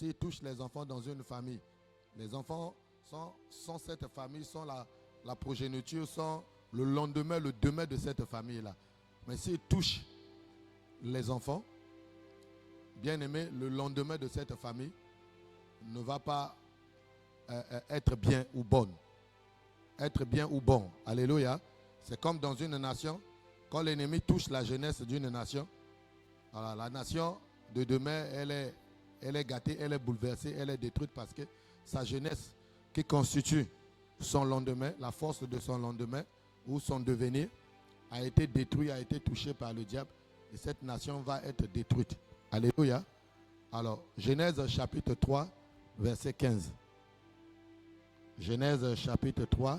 s'il touche les enfants dans une famille, les enfants sont cette famille, sont la progéniture, sont le lendemain, le demain de cette famille-là. Mais s'il touche les enfants, bien aimé, le lendemain de cette famille ne va pas être bien ou bonne. Être bien ou bon. Alléluia. C'est comme dans une nation, quand l'ennemi touche la jeunesse d'une nation, alors la nation de demain, elle est gâtée, elle est bouleversée, elle est détruite parce que sa jeunesse qui constitue son lendemain, la force de son lendemain ou son devenir, a été détruite, a été touchée par le diable et cette nation va être détruite. Alléluia. Alors, Genèse chapitre 3, verset 15. Genèse chapitre 3.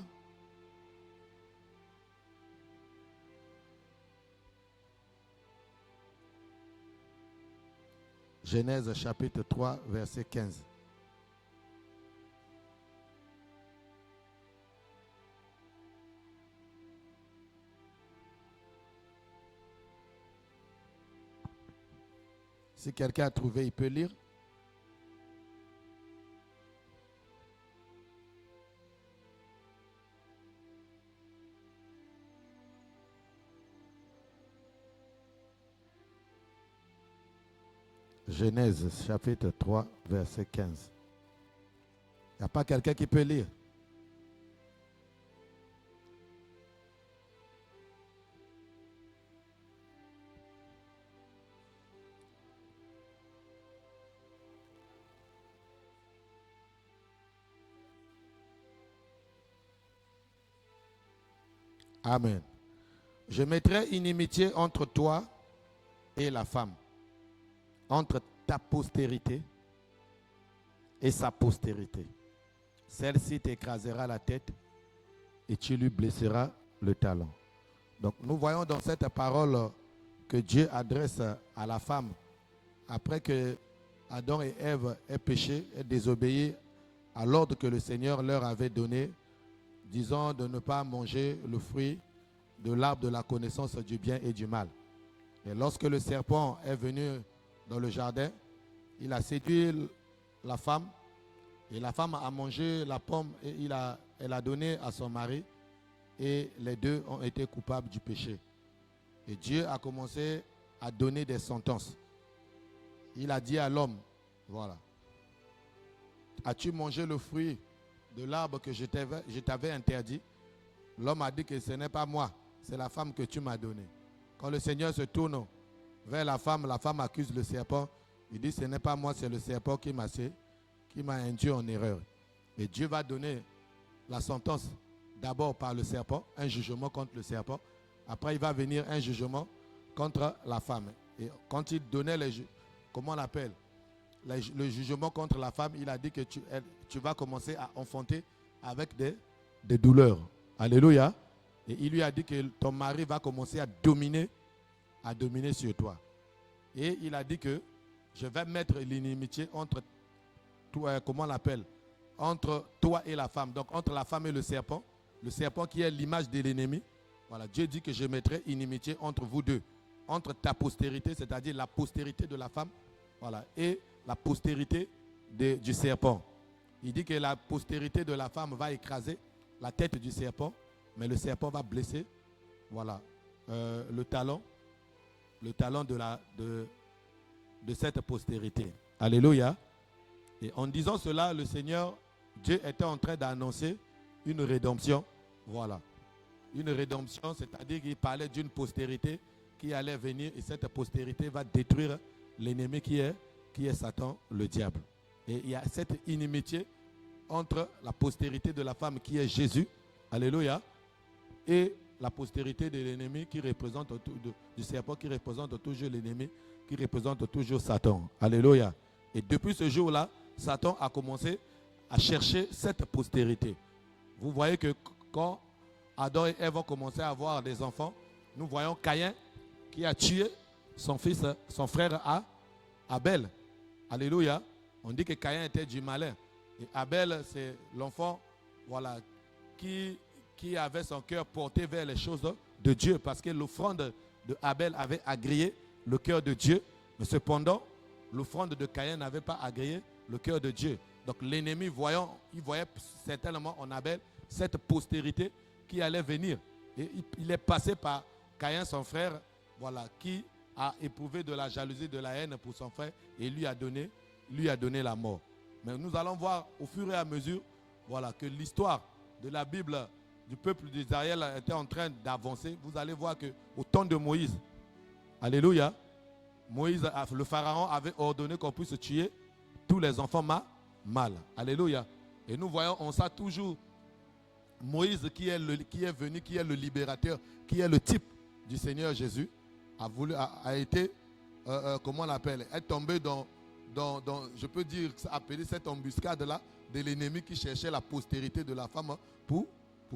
Genèse chapitre 3, verset 15. Si quelqu'un a trouvé, il peut lire. Genèse chapitre 3, verset 15. Il n'y a pas quelqu'un qui peut lire? Amen. Je mettrai inimitié entre toi et la femme, entre ta postérité et sa postérité. Celle-ci t'écrasera la tête et tu lui blesseras le talon. Donc nous voyons dans cette parole que Dieu adresse à la femme après que Adam et Ève aient péché et désobéi à l'ordre que le Seigneur leur avait donné, disant de ne pas manger le fruit de l'arbre de la connaissance du bien et du mal. Et lorsque le serpent est venu dans le jardin, il a séduit la femme et la femme a mangé la pomme et elle a donné à son mari et les deux ont été coupables du péché. Et Dieu a commencé à donner des sentences. Il a dit à l'homme, voilà, as-tu mangé le fruit de l'arbre que je t'avais interdit? L'homme a dit que ce n'est pas moi, c'est la femme que tu m'as donnée. Quand le Seigneur se tourne vers la femme accuse le serpent. Il dit, ce n'est pas moi, c'est le serpent qui m'a induit en erreur. Et Dieu va donner la sentence d'abord par le serpent, un jugement contre le serpent. Après, il va venir un jugement contre la femme. Et quand il donnait comment on l'appelle, le jugement contre la femme, il a dit que tu vas commencer à enfanter avec des douleurs. Alléluia. Et il lui a dit que ton mari va commencer à dominer sur toi. Et il a dit que je vais mettre l'inimitié entre toi, comment on l'appelle, entre toi et la femme. Donc entre la femme et le serpent qui est l'image de l'ennemi. Voilà, Dieu dit que je mettrai inimitié entre vous deux, entre ta postérité, c'est-à-dire la postérité de la femme, voilà, et la postérité du serpent. Il dit que la postérité de la femme va écraser la tête du serpent, mais le serpent va blesser, voilà, le talon de cette postérité. Alléluia. Et en disant cela, le Seigneur, Dieu était en train d'annoncer une rédemption. Voilà. Une rédemption, c'est-à-dire qu'il parlait d'une postérité qui allait venir et cette postérité va détruire l'ennemi qui est Satan, le diable. Et il y a cette inimitié entre la postérité de la femme qui est Jésus, alléluia, et la postérité de l'ennemi qui représente du serpent qui représente toujours l'ennemi, qui représente toujours Satan. Alléluia. Et depuis ce jour-là, Satan a commencé à chercher cette postérité. Vous voyez que quand Adam et Ève ont commencé à avoir des enfants, nous voyons Caïn qui a tué son fils, son frère Abel. Alléluia. On dit que Caïn était du malin. Et Abel, c'est l'enfant, voilà, qui avait son cœur porté vers les choses de Dieu, parce que l'offrande de Abel avait agréé le cœur de Dieu, mais cependant, l'offrande de Caïn n'avait pas agréé le cœur de Dieu. Donc l'ennemi, il voyait certainement en Abel cette postérité qui allait venir. Et il est passé par Caïn, son frère, voilà, qui a éprouvé de la jalousie, de la haine pour son frère et lui a donné la mort. Mais nous allons voir au fur et à mesure, voilà, que l'histoire de la Bible du peuple d'Israël était en train d'avancer. Vous allez voir qu'au temps de Moïse, alléluia, le pharaon avait ordonné qu'on puisse tuer tous les enfants mâles. Alléluia. Et nous voyons, on sait toujours Moïse qui est venu, qui est le libérateur, qui est le type du Seigneur Jésus, a été, comment on l'appelle, est tombé dans, je peux dire, appeler cette embuscade-là de l'ennemi qui cherchait la postérité de la femme pour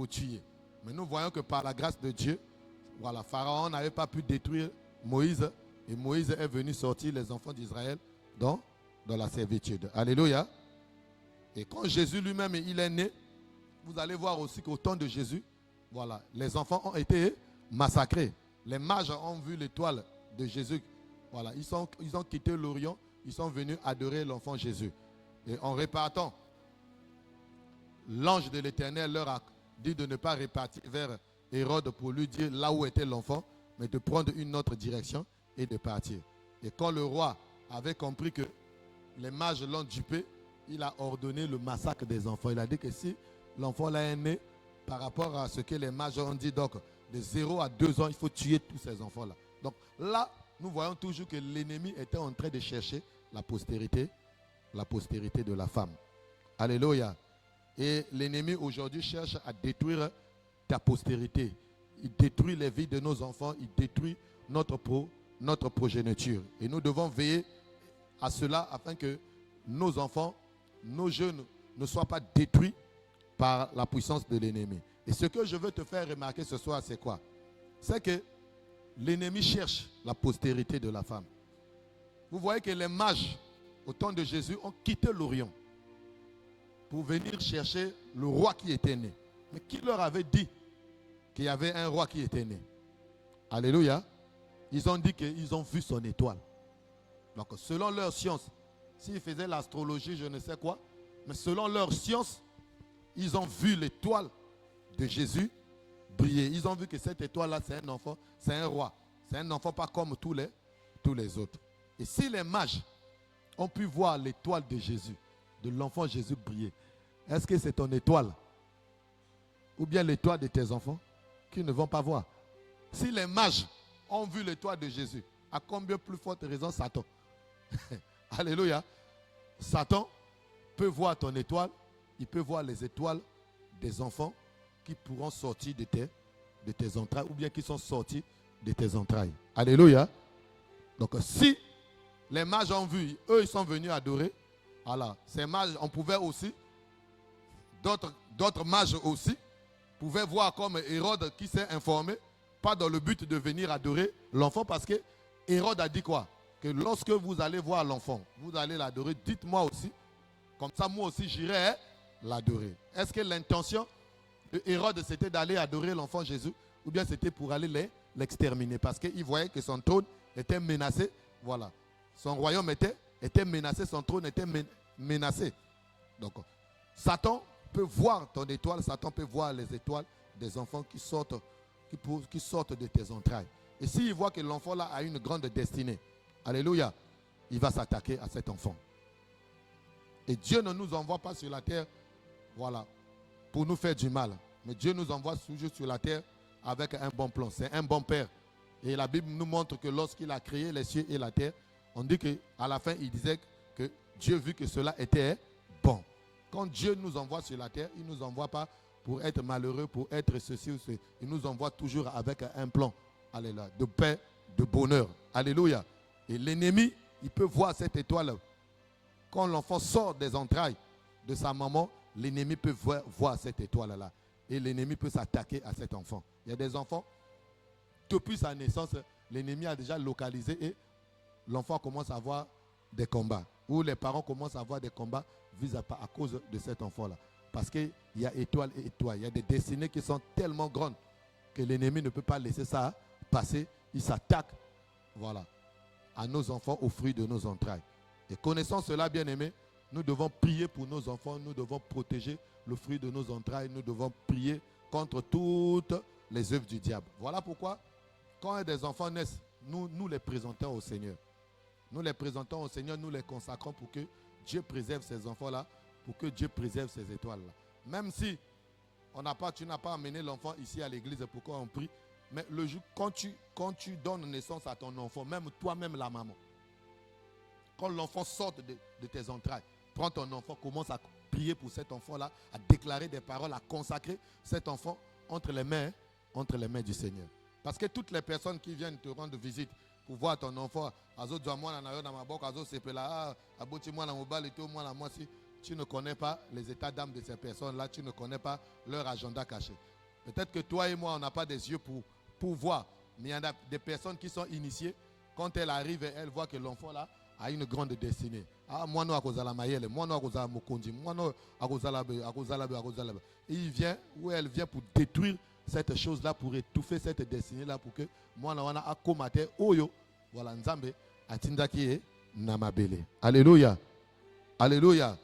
tuer. Mais nous voyons que par la grâce de Dieu, voilà, Pharaon n'avait pas pu détruire Moïse, et Moïse est venu sortir les enfants d'Israël dans la servitude. Alléluia. Et quand Jésus lui-même il est né, vous allez voir aussi qu'au temps de Jésus, voilà, les enfants ont été massacrés. Les mages ont vu l'étoile de Jésus. Voilà, ils ont quitté l'Orient, ils sont venus adorer l'enfant Jésus. Et en repartant, l'ange de l'Éternel leur a dit de ne pas repartir vers Hérode pour lui dire là où était l'enfant, mais de prendre une autre direction et de partir. Et quand le roi avait compris que les mages l'ont dupé, il a ordonné le massacre des enfants. Il a dit que si l'enfant là est né, par rapport à ce que les mages ont dit, donc de 0 à 2 ans, il faut tuer tous ces enfants-là. Donc là, nous voyons toujours que l'ennemi était en train de chercher la postérité de la femme. Alléluia. Et l'ennemi aujourd'hui cherche à détruire ta postérité. Il détruit les vies de nos enfants, il détruit notre progéniture. Et nous devons veiller à cela afin que nos enfants, nos jeunes ne soient pas détruits par la puissance de l'ennemi. Et ce que je veux te faire remarquer ce soir, c'est quoi? C'est que l'ennemi cherche la postérité de la femme. Vous voyez que les mages, au temps de Jésus, ont quitté l'Orient pour venir chercher le roi qui était né. Mais qui leur avait dit qu'il y avait un roi qui était né? Alléluia. Ils ont dit qu'ils ont vu son étoile. Donc, selon leur science, s'ils faisaient l'astrologie, je ne sais quoi, mais selon leur science, ils ont vu l'étoile de Jésus briller. Ils ont vu que cette étoile-là, c'est un enfant, c'est un roi. C'est un enfant pas comme tous les autres. Et si les mages ont pu voir l'étoile de Jésus, de l'enfant Jésus briller, est-ce que c'est ton étoile? Ou bien l'étoile de tes enfants qui ne vont pas voir? Si les mages ont vu l'étoile de Jésus, à combien plus forte raison Satan? Alléluia. Satan peut voir ton étoile, il peut voir les étoiles des enfants qui pourront sortir de tes entrailles ou bien qui sont sortis de tes entrailles. Alléluia. Donc si les mages ont vu, eux ils sont venus adorer, voilà, ces mages, on pouvait aussi, d'autres mages aussi, pouvaient voir comme Hérode qui s'est informé, pas dans le but de venir adorer l'enfant, parce que Hérode a dit quoi? Que lorsque vous allez voir l'enfant, vous allez l'adorer, dites-moi aussi, comme ça moi aussi j'irai l'adorer. Est-ce que l'intention de Hérode c'était d'aller adorer l'enfant Jésus, ou bien c'était pour aller l'exterminer, parce qu'il voyait que son trône était menacé, voilà. Son royaume était menacé, son trône était menacé. Donc, Satan peut voir ton étoile, Satan peut voir les étoiles des enfants qui sortent de tes entrailles. Et s'il voit que l'enfant là a une grande destinée, alléluia, il va s'attaquer à cet enfant. Et Dieu ne nous envoie pas sur la terre, voilà, pour nous faire du mal. Mais Dieu nous envoie toujours sur la terre avec un bon plan. C'est un bon père. Et la Bible nous montre que lorsqu'il a créé les cieux et la terre, on dit qu'à la fin, il disait que Dieu vit que cela était bon. Quand Dieu nous envoie sur la terre, il ne nous envoie pas pour être malheureux, pour être ceci ou ceci. Il nous envoie toujours avec un plan, alléluia, de paix, de bonheur. Alléluia. Et l'ennemi, il peut voir cette étoile. Quand l'enfant sort des entrailles de sa maman, l'ennemi peut voir cette étoile-là. Et l'ennemi peut s'attaquer à cet enfant. Il y a des enfants, depuis sa naissance, l'ennemi a déjà localisé et l'enfant commence à avoir des combats. Ou les parents commencent à avoir des combats à cause de cet enfant-là. Parce qu'il y a étoile et étoile. Il y a des destinées qui sont tellement grandes que l'ennemi ne peut pas laisser ça passer. Il s'attaque, voilà, à nos enfants, aux fruits de nos entrailles. Et connaissant cela, bien-aimés, Nous devons prier pour nos enfants. Nous devons protéger le fruit de nos entrailles. Nous devons prier contre toutes les œuvres du diable. Voilà pourquoi, quand des enfants naissent, nous les présentons au Seigneur. Nous les présentons au Seigneur, nous les consacrons pour que Dieu préserve ces enfants-là, pour que Dieu préserve ces étoiles-là. Même si tu n'as pas amené l'enfant ici à l'église pour qu'on prie, mais le jour, quand tu donnes naissance à ton enfant, même toi-même la maman, quand l'enfant sort de tes entrailles, prends ton enfant, commence à prier pour cet enfant-là, à déclarer des paroles, à consacrer cet enfant entre les mains du Seigneur. Parce que toutes les personnes qui viennent te rendre visite pour voir ton enfant, tu ne connais pas les états d'âme de ces personnes-là, tu ne connais pas leur agenda caché. Peut-être que toi et moi, on n'a pas des yeux pour voir, mais il y en a des personnes qui sont initiées. Quand elles arrivent, elles voient que l'enfant là a une grande destinée. Ah, moi, non, à cause de la maïelle, moi, non, à cause de la mokondi, moi, non, à cause de la. Et il vient, ou elle vient pour détruire cette chose-là, pour étouffer cette destinée-là, pour que moi, non, on a akomate, oyo, voilà, nzambe, atindaki e namabele. Alléluia. Alléluia.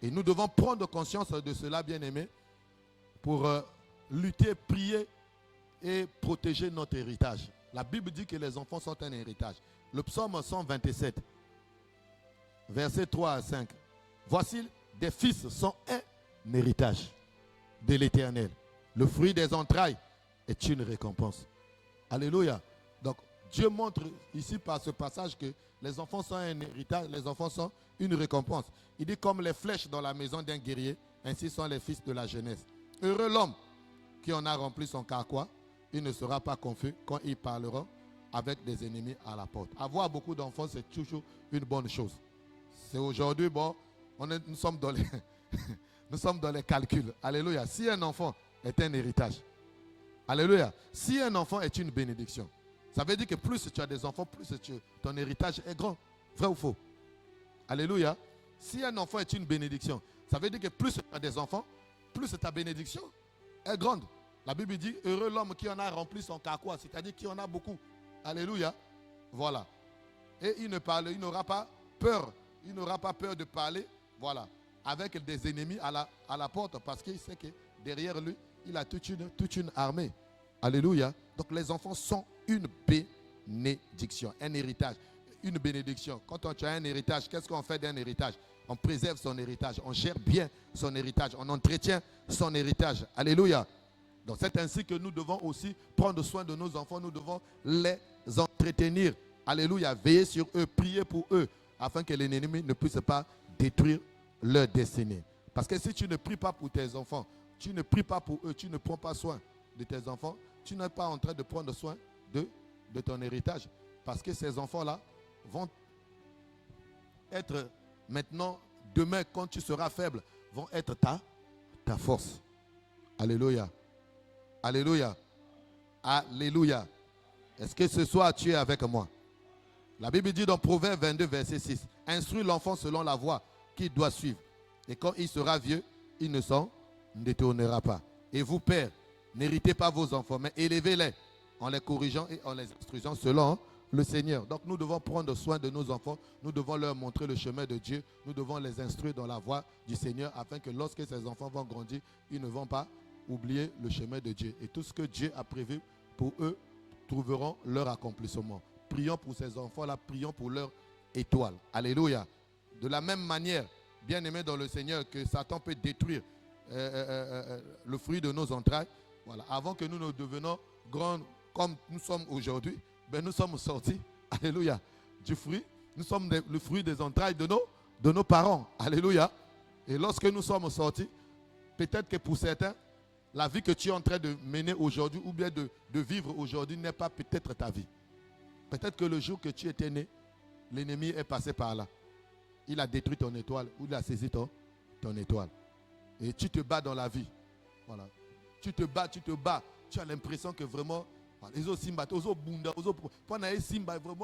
Et nous devons prendre conscience de cela, bien-aimés, pour lutter, prier et protéger notre héritage. La Bible dit que les enfants sont un héritage. Le psaume 127, versets 3 à 5. Voici, des fils sont un héritage de l'Éternel. Le fruit des entrailles est une récompense. Alléluia. Donc, Dieu montre ici par ce passage que les enfants sont un héritage, les enfants sont une récompense. Il dit comme les flèches dans la maison d'un guerrier, ainsi sont les fils de la jeunesse. Heureux l'homme qui en a rempli son carquois, il ne sera pas confus quand il parlera avec des ennemis à la porte. Avoir beaucoup d'enfants, c'est toujours une bonne chose. C'est aujourd'hui, bon, nous sommes dans les nous sommes dans les calculs. Alléluia. Si un enfant est un héritage, alléluia. Si un enfant est une bénédiction, ça veut dire que plus tu as des enfants, plus ton héritage est grand. Vrai ou faux? Alléluia. Si un enfant est une bénédiction, ça veut dire que plus tu as des enfants, plus ta bénédiction est grande. La Bible dit, heureux l'homme qui en a rempli son carquois, c'est-à-dire qui en a beaucoup. Alléluia. Voilà. Et il n'aura pas peur. Il n'aura pas peur de parler, voilà, avec des ennemis à la porte, parce qu'il sait que derrière lui, il a toute une armée. Alléluia. Donc les enfants sont une bénédiction, un héritage. Une bénédiction. Quand tu as un héritage, qu'est-ce qu'on fait d'un héritage? On préserve son héritage, on gère bien son héritage, on entretient son héritage. Alléluia. Donc c'est ainsi que nous devons aussi prendre soin de nos enfants, nous devons les entretenir. Alléluia. Veiller sur eux, prier pour eux, afin que l'ennemi ne puisse pas détruire leur destinée. Parce que si tu ne pries pas pour tes enfants, tu ne pries pas pour eux, tu ne prends pas soin de tes enfants, tu n'es pas en train de prendre soin de ton héritage. Parce que ces enfants-là vont être maintenant, demain, quand tu seras faible, vont être ta force. Alléluia. Alléluia. Alléluia. Est-ce que ce soir tu es avec moi? La Bible dit dans Proverbe 22, verset 6, instruis l'enfant selon la voie qu'il doit suivre. Et quand il sera vieux, il ne s'en détournera pas. Et vous, pères, n'héritez pas vos enfants, mais élevez-les en les corrigeant et en les instruisant selon le Seigneur. Donc nous devons prendre soin de nos enfants, nous devons leur montrer le chemin de Dieu, nous devons les instruire dans la voie du Seigneur, afin que lorsque ces enfants vont grandir, ils ne vont pas oublier le chemin de Dieu. Et tout ce que Dieu a prévu pour eux trouveront leur accomplissement. Prions pour ces enfants-là, prions pour leur étoile. Alléluia. De la même manière, bien-aimés dans le Seigneur, que Satan peut détruire le fruit de nos entrailles, voilà, avant que nous ne devenions grands comme nous sommes aujourd'hui, ben nous sommes sortis, alléluia, du fruit. Nous sommes le fruit des entrailles de nos parents. Alléluia. Et lorsque nous sommes sortis, peut-être que pour certains, la vie que tu es en train de mener aujourd'hui ou bien de vivre aujourd'hui n'est pas peut-être ta vie. Peut-être que le jour que tu étais né, l'ennemi est passé par là. Il a détruit ton étoile ou il a saisi ton étoile. Et tu te bats dans la vie. Voilà. Tu te bats. Tu as l'impression que vraiment, vraiment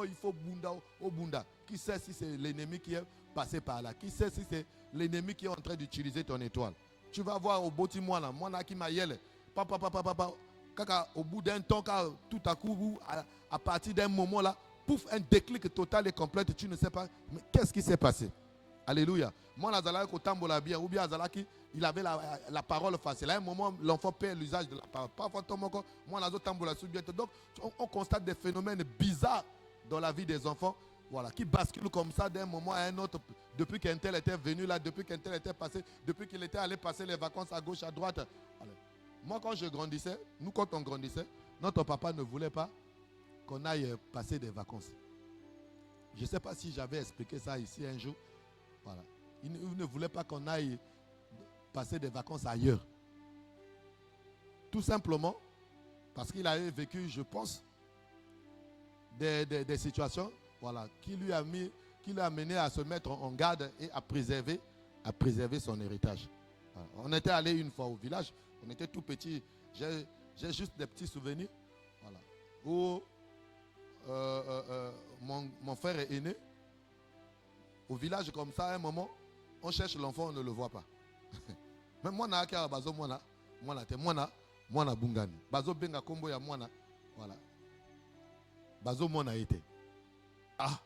il faut bunda au bunda. Qui sait si c'est l'ennemi qui est passé par là? Qui sait si c'est l'ennemi qui est en train d'utiliser ton étoile? Tu vas voir au boti moi qui m'a yelle. Papa. Au bout d'un temps, tout à coup, à partir d'un moment là, pouf, un déclic total et complet, tu ne sais pas, mais qu'est-ce qui s'est passé? Alléluia. Moi, il avait la parole facile. À un moment, l'enfant perd l'usage de la parole. Parfois, donc, on constate des phénomènes bizarres dans la vie des enfants, voilà, qui basculent comme ça d'un moment à un autre. Depuis qu'un tel était venu là, depuis qu'un tel était passé, depuis qu'il était allé passer les vacances à gauche, à droite. Alors, moi, quand je grandissais, nous, quand on grandissait, notre papa ne voulait pas qu'on aille passer des vacances. Je ne sais pas si j'avais expliqué ça ici un jour. Voilà. Il ne voulait pas qu'on aille passer des vacances ailleurs. Tout simplement parce qu'il avait vécu, je pense, des situations, voilà, qui l'a amené à se mettre en garde et à préserver son héritage. Voilà. On était allé une fois au village, on était tout petit. J'ai juste des petits souvenirs, voilà, où mon frère est né. Au village comme ça, à un moment, on cherche l'enfant, on ne le voit pas. Même moi, moi, bungani. Bazo benga kombo ya mwana, voilà. Bazo mwana était. Ah,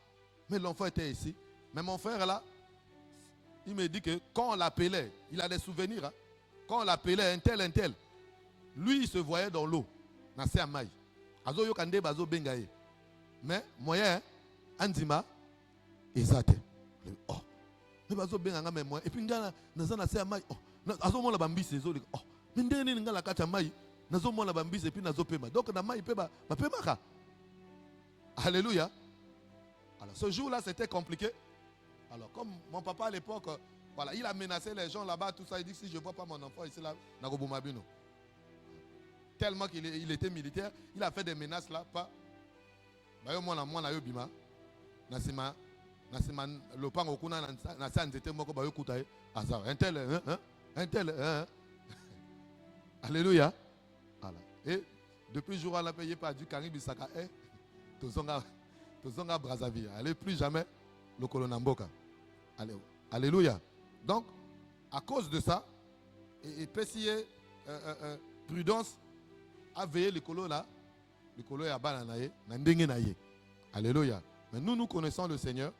mais l'enfant était ici. Mais mon frère là, il me dit que quand on l'appelait, il a des souvenirs. Hein, quand on l'appelait un tel, lui il se voyait dans l'eau. Nasé amai. Azo yokande bazo benga ye. Mais moyen, Andima, Ezate. Oh, mais bazo benga nga moi. Et puis ngana nazana se amai. Oh, azo mona bambisi ezo. Oh, mais ndeni ngala kata mai. Nazo mona bambisi et puis nazo pema. Donc na mai peba, ba pema ka. Alléluia. Alors ce jour-là, c'était compliqué. Alors comme mon papa à l'époque, voilà, il a menacé les gens là-bas, tout ça. Il dit si je ne vois pas mon enfant ici là, Nagobumabino. Tellement qu'il était militaire, il a fait des menaces là. Pas. Moi na yobima. Nasima le pan okuna na sanzete moko ba yokutaye. Azar. Un tel. Alléluia. Voilà. Et depuis ce jour-là, payé par du Karibi Saka. Tozonga Brazzaville. Allez, plus jamais le colonamboka. Alléluia. Donc, à cause de ça, et Pessier, prudence, a veillé le colo là. Le colo est à Bananaye. Alléluia. Mais nous connaissons le Seigneur.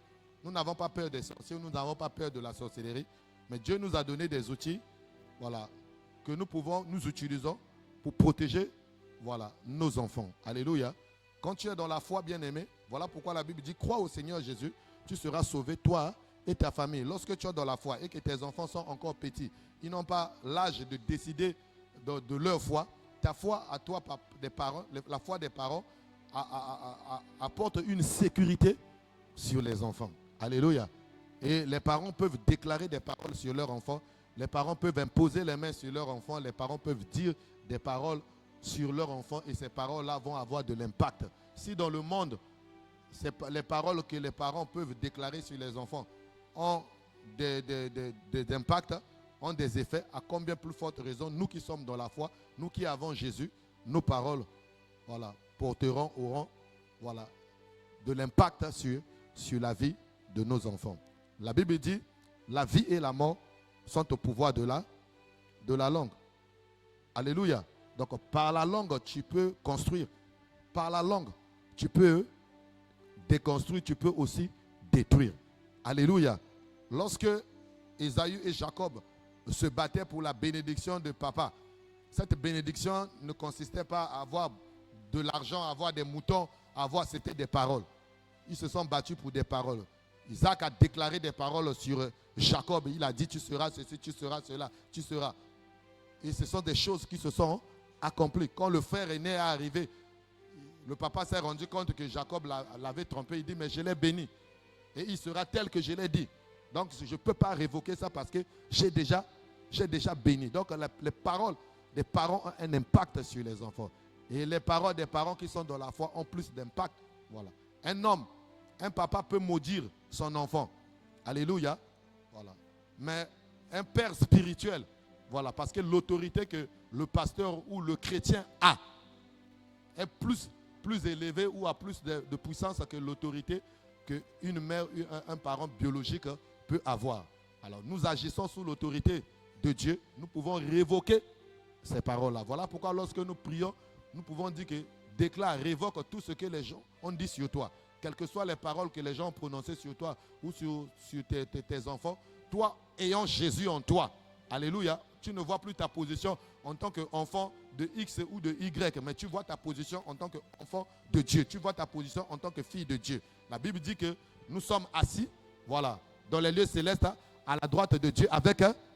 Nous n'avons pas peur des sorciers. Nous n'avons pas peur de la sorcellerie. Mais Dieu nous a donné des outils, voilà, que nous utilisons pour protéger, voilà, nos enfants. Alléluia. Quand tu es dans la foi, bien-aimé, voilà pourquoi la Bible dit, crois au Seigneur Jésus, tu seras sauvé, toi et ta famille. Lorsque tu es dans la foi et que tes enfants sont encore petits, ils n'ont pas l'âge de décider de leur foi, ta foi à toi, des parents, la foi des parents apporte une sécurité sur les enfants. Alléluia. Et les parents peuvent déclarer des paroles sur leurs enfants. Les parents peuvent imposer les mains sur leurs enfants. Les parents peuvent dire des paroles sur leurs enfants. Et ces paroles-là vont avoir de l'impact. Si dans le monde, les paroles que les parents peuvent déclarer sur les enfants ont des impacts, ont des effets, à combien plus forte raison, nous qui sommes dans la foi, nous qui avons Jésus, nos paroles, voilà, auront, voilà, de l'impact sur la vie de nos enfants. La Bible dit, la vie et la mort sont au pouvoir de la langue. Alléluia. Donc par la langue, tu peux construire. Par la langue, tu peux déconstruire, tu peux aussi détruire. Alléluia. Lorsque Ésaü et Jacob se battaient pour la bénédiction de papa, cette bénédiction ne consistait pas à avoir de l'argent, à avoir des moutons, c'était des paroles. Ils se sont battus pour des paroles. Isaac a déclaré des paroles sur Jacob. Il a dit, tu seras ceci, tu seras cela, tu seras. Et ce sont des choses qui se sont accomplies. Quand le frère aîné est arrivé, le papa s'est rendu compte que Jacob l'avait trompé. Il dit, mais je l'ai béni. Et il sera tel que je l'ai dit. Donc, je ne peux pas révoquer ça parce que j'ai déjà béni. Donc, les paroles des parents ont un impact sur les enfants. Et les paroles des parents qui sont dans la foi ont plus d'impact. Voilà. Un papa peut maudire son enfant. Alléluia. Voilà. Mais un père spirituel, voilà, parce que l'autorité que le pasteur ou le chrétien a est plus élevée ou a plus de puissance que l'autorité qu'une mère ou un parent biologique peut avoir. Alors nous agissons sous l'autorité de Dieu. Nous pouvons révoquer ces paroles-là. Voilà pourquoi lorsque nous prions, nous pouvons dire que déclare, révoque tout ce que les gens ont dit sur toi. quelles que soient les paroles que les gens ont prononcées sur toi ou sur tes enfants, toi, ayant Jésus en toi, alléluia, tu ne vois plus ta position en tant qu'enfant de X ou de Y, mais tu vois ta position en tant qu'enfant de Dieu. Tu vois ta position en tant que fille de Dieu. La Bible dit que nous sommes assis, voilà, dans les lieux célestes, à la droite de Dieu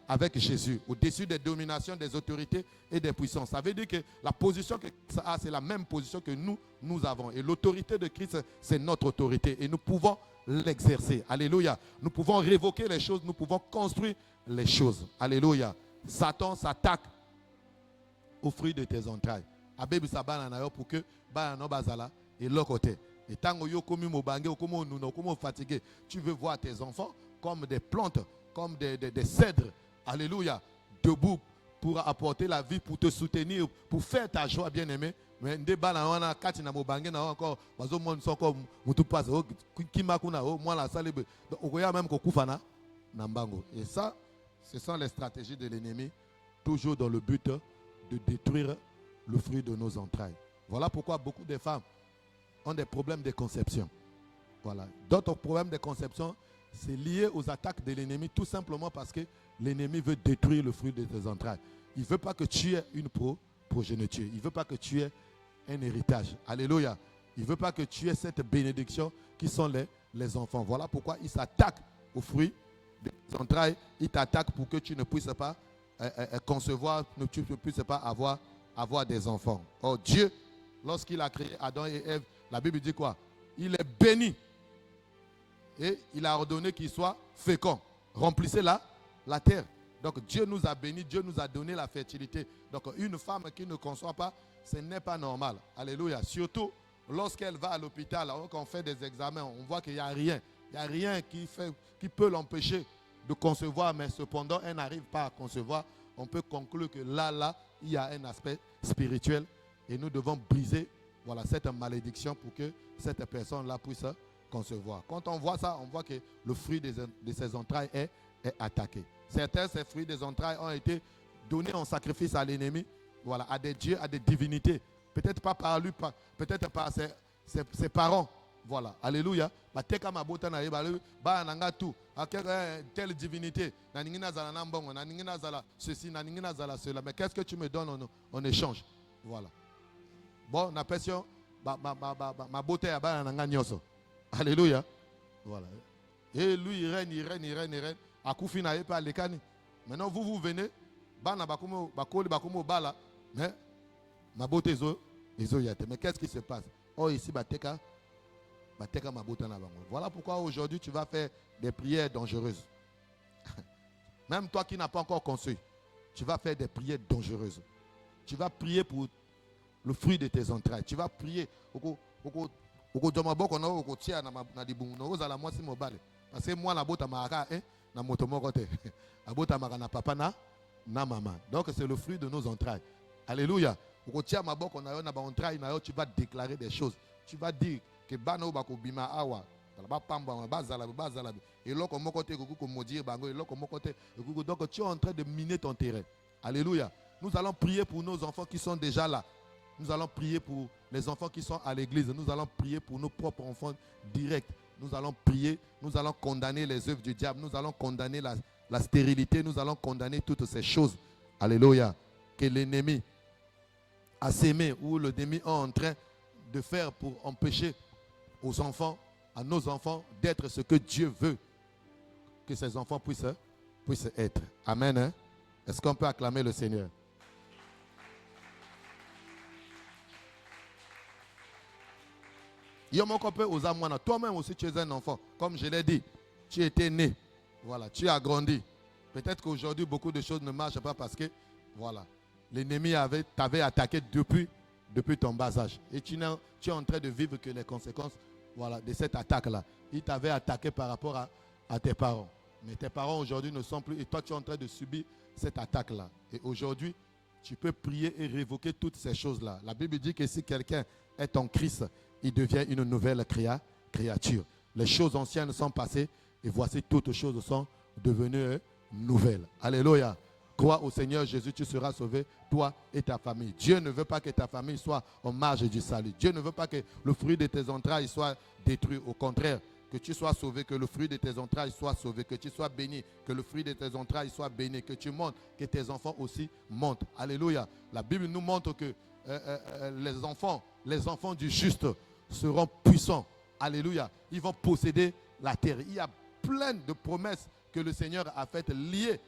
avec Jésus, au-dessus des dominations, des autorités et des puissances. Ça veut dire que la position que Christ a, c'est la même position que nous avons. Et l'autorité de Christ, c'est notre autorité. Et nous pouvons l'exercer. Alléluia. Nous pouvons révoquer les choses, nous pouvons construire les choses. Alléluia. Satan s'attaque au fruit de tes entrailles. Abebe sabana pour que bana bazala et l'autre côté. Et tant que tu fatigué, tu veux voir tes enfants comme des plantes, comme des cèdres. Alléluia. Debout pour apporter la vie, pour te soutenir, pour faire ta joie, bien-aimé. Mais des balles on a quatre na mobangé na encore bazo mon son comme mutu passe qui makuna moi la salle okoya même ko kufana na mbango. Et ça, ce sont les stratégies de l'ennemi, toujours dans le but de détruire le fruit de nos entrailles. Voilà pourquoi beaucoup de femmes ont des problèmes de conception. Voilà. D'autres problèmes de conception, c'est lié aux attaques de l'ennemi, tout simplement parce que l'ennemi veut détruire le fruit de tes entrailles. Il ne veut pas que tu aies une progéniture. Il ne veut pas que tu aies un héritage. Alléluia. Il ne veut pas que tu aies cette bénédiction qui sont les enfants. Voilà pourquoi il s'attaque aux fruits des entrailles. Il t'attaque pour que tu ne puisses pas concevoir, que tu ne puisses pas avoir des enfants. Oh, Dieu, lorsqu'il a créé Adam et Ève, la Bible dit quoi? Il est béni. Et il a ordonné qu'il soit fécond. Remplissez la terre. Donc Dieu nous a bénis, Dieu nous a donné la fertilité. Donc une femme qui ne conçoit pas, ce n'est pas normal. Alléluia. Surtout lorsqu'elle va à l'hôpital, alors qu'on fait des examens, on voit qu'il n'y a rien. Il n'y a rien qui peut l'empêcher de concevoir, mais cependant, elle n'arrive pas à concevoir. On peut conclure que là, il y a un aspect spirituel et nous devons briser cette malédiction pour que cette personne-là puisse concevoir. Quand on voit ça, on voit que le fruit de ses entrailles est attaqué. Certains, ces fruits des entrailles ont été donnés en sacrifice à l'ennemi, à des dieux, à des divinités. Peut-être pas par lui, peut-être par ses parents. Voilà, alléluia. Telle divinité, ceci, cela. Mais qu'est-ce que tu me donnes en échange? Voilà. Bon, on appelle ça ma beauté à Bananga Nyoso. Alléluia. Voilà. Et lui, il règne. A Koufina et pas les cani. Maintenant, vous venez, Bana Bakumo, Bala, mais ma beauté est. Mais qu'est-ce qui se passe? Oh, ici, Bateka ma beauté. Voilà pourquoi aujourd'hui, tu vas faire des prières dangereuses. Même toi qui n'as pas encore conçu, tu vas faire des prières dangereuses. Tu vas prier pour le fruit de tes entrailles. Tu vas prier. Parce que moi, la beauté m'a na motomokote. La beauté m'a papa na maman. Donc c'est le fruit de nos entrailles. Alléluia. Tu vas déclarer des choses. Tu vas dire que bano bako bima awa. Et là, donc tu es en train de miner ton terrain. Alléluia. Nous allons prier pour nos enfants qui sont déjà là. Nous allons prier pour les enfants qui sont à l'église. Nous allons prier pour nos propres enfants directs. Nous allons prier. Nous allons condamner les œuvres du diable. Nous allons condamner la stérilité. Nous allons condamner toutes ces choses. Alléluia. Que l'ennemi a sémé ou l'ennemi est en train de faire pour empêcher aux enfants, à nos enfants, d'être ce que Dieu veut que ces enfants puissent être. Amen. Hein? Est-ce qu'on peut acclamer le Seigneur? Toi-même aussi, tu es un enfant. Comme je l'ai dit, tu étais né. Voilà, tu as grandi. Peut-être qu'aujourd'hui, beaucoup de choses ne marchent pas parce que, l'ennemi t'avait attaqué depuis ton bas âge. Et tu es en train de vivre que les conséquences de cette attaque-là. Il t'avait attaqué par rapport à tes parents. Mais tes parents aujourd'hui ne sont plus. Et toi, tu es en train de subir cette attaque-là. Et aujourd'hui, tu peux prier et révoquer toutes ces choses-là. La Bible dit que si quelqu'un est en Christ, il devient une nouvelle créature. Les choses anciennes sont passées et voici toutes choses sont devenues nouvelles. Alléluia. crois au Seigneur Jésus, tu seras sauvé, toi et ta famille. Dieu ne veut pas que ta famille soit en marge du salut. Dieu ne veut pas que le fruit de tes entrailles soit détruit. Au contraire, que tu sois sauvé, que le fruit de tes entrailles soit sauvé, que tu sois béni, que le fruit de tes entrailles soit béni, que tu montes, que tes enfants aussi montent. Alléluia. La Bible nous montre que les enfants du juste seront puissants. Alléluia. Ils vont posséder la terre. Il y a plein de promesses que le Seigneur a faites liées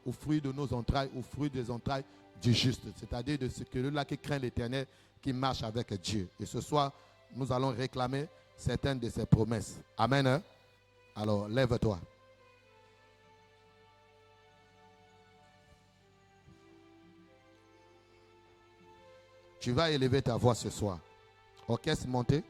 au fruit de nos entrailles, au fruit des entrailles du juste. C'est-à-dire de celui-là qui craint l'Éternel, qui marche avec Dieu. Et ce soir, nous allons réclamer certaines de ces promesses. Amen. Hein? Alors, lève-toi. Tu vas élever ta voix ce soir. Orchestre monté.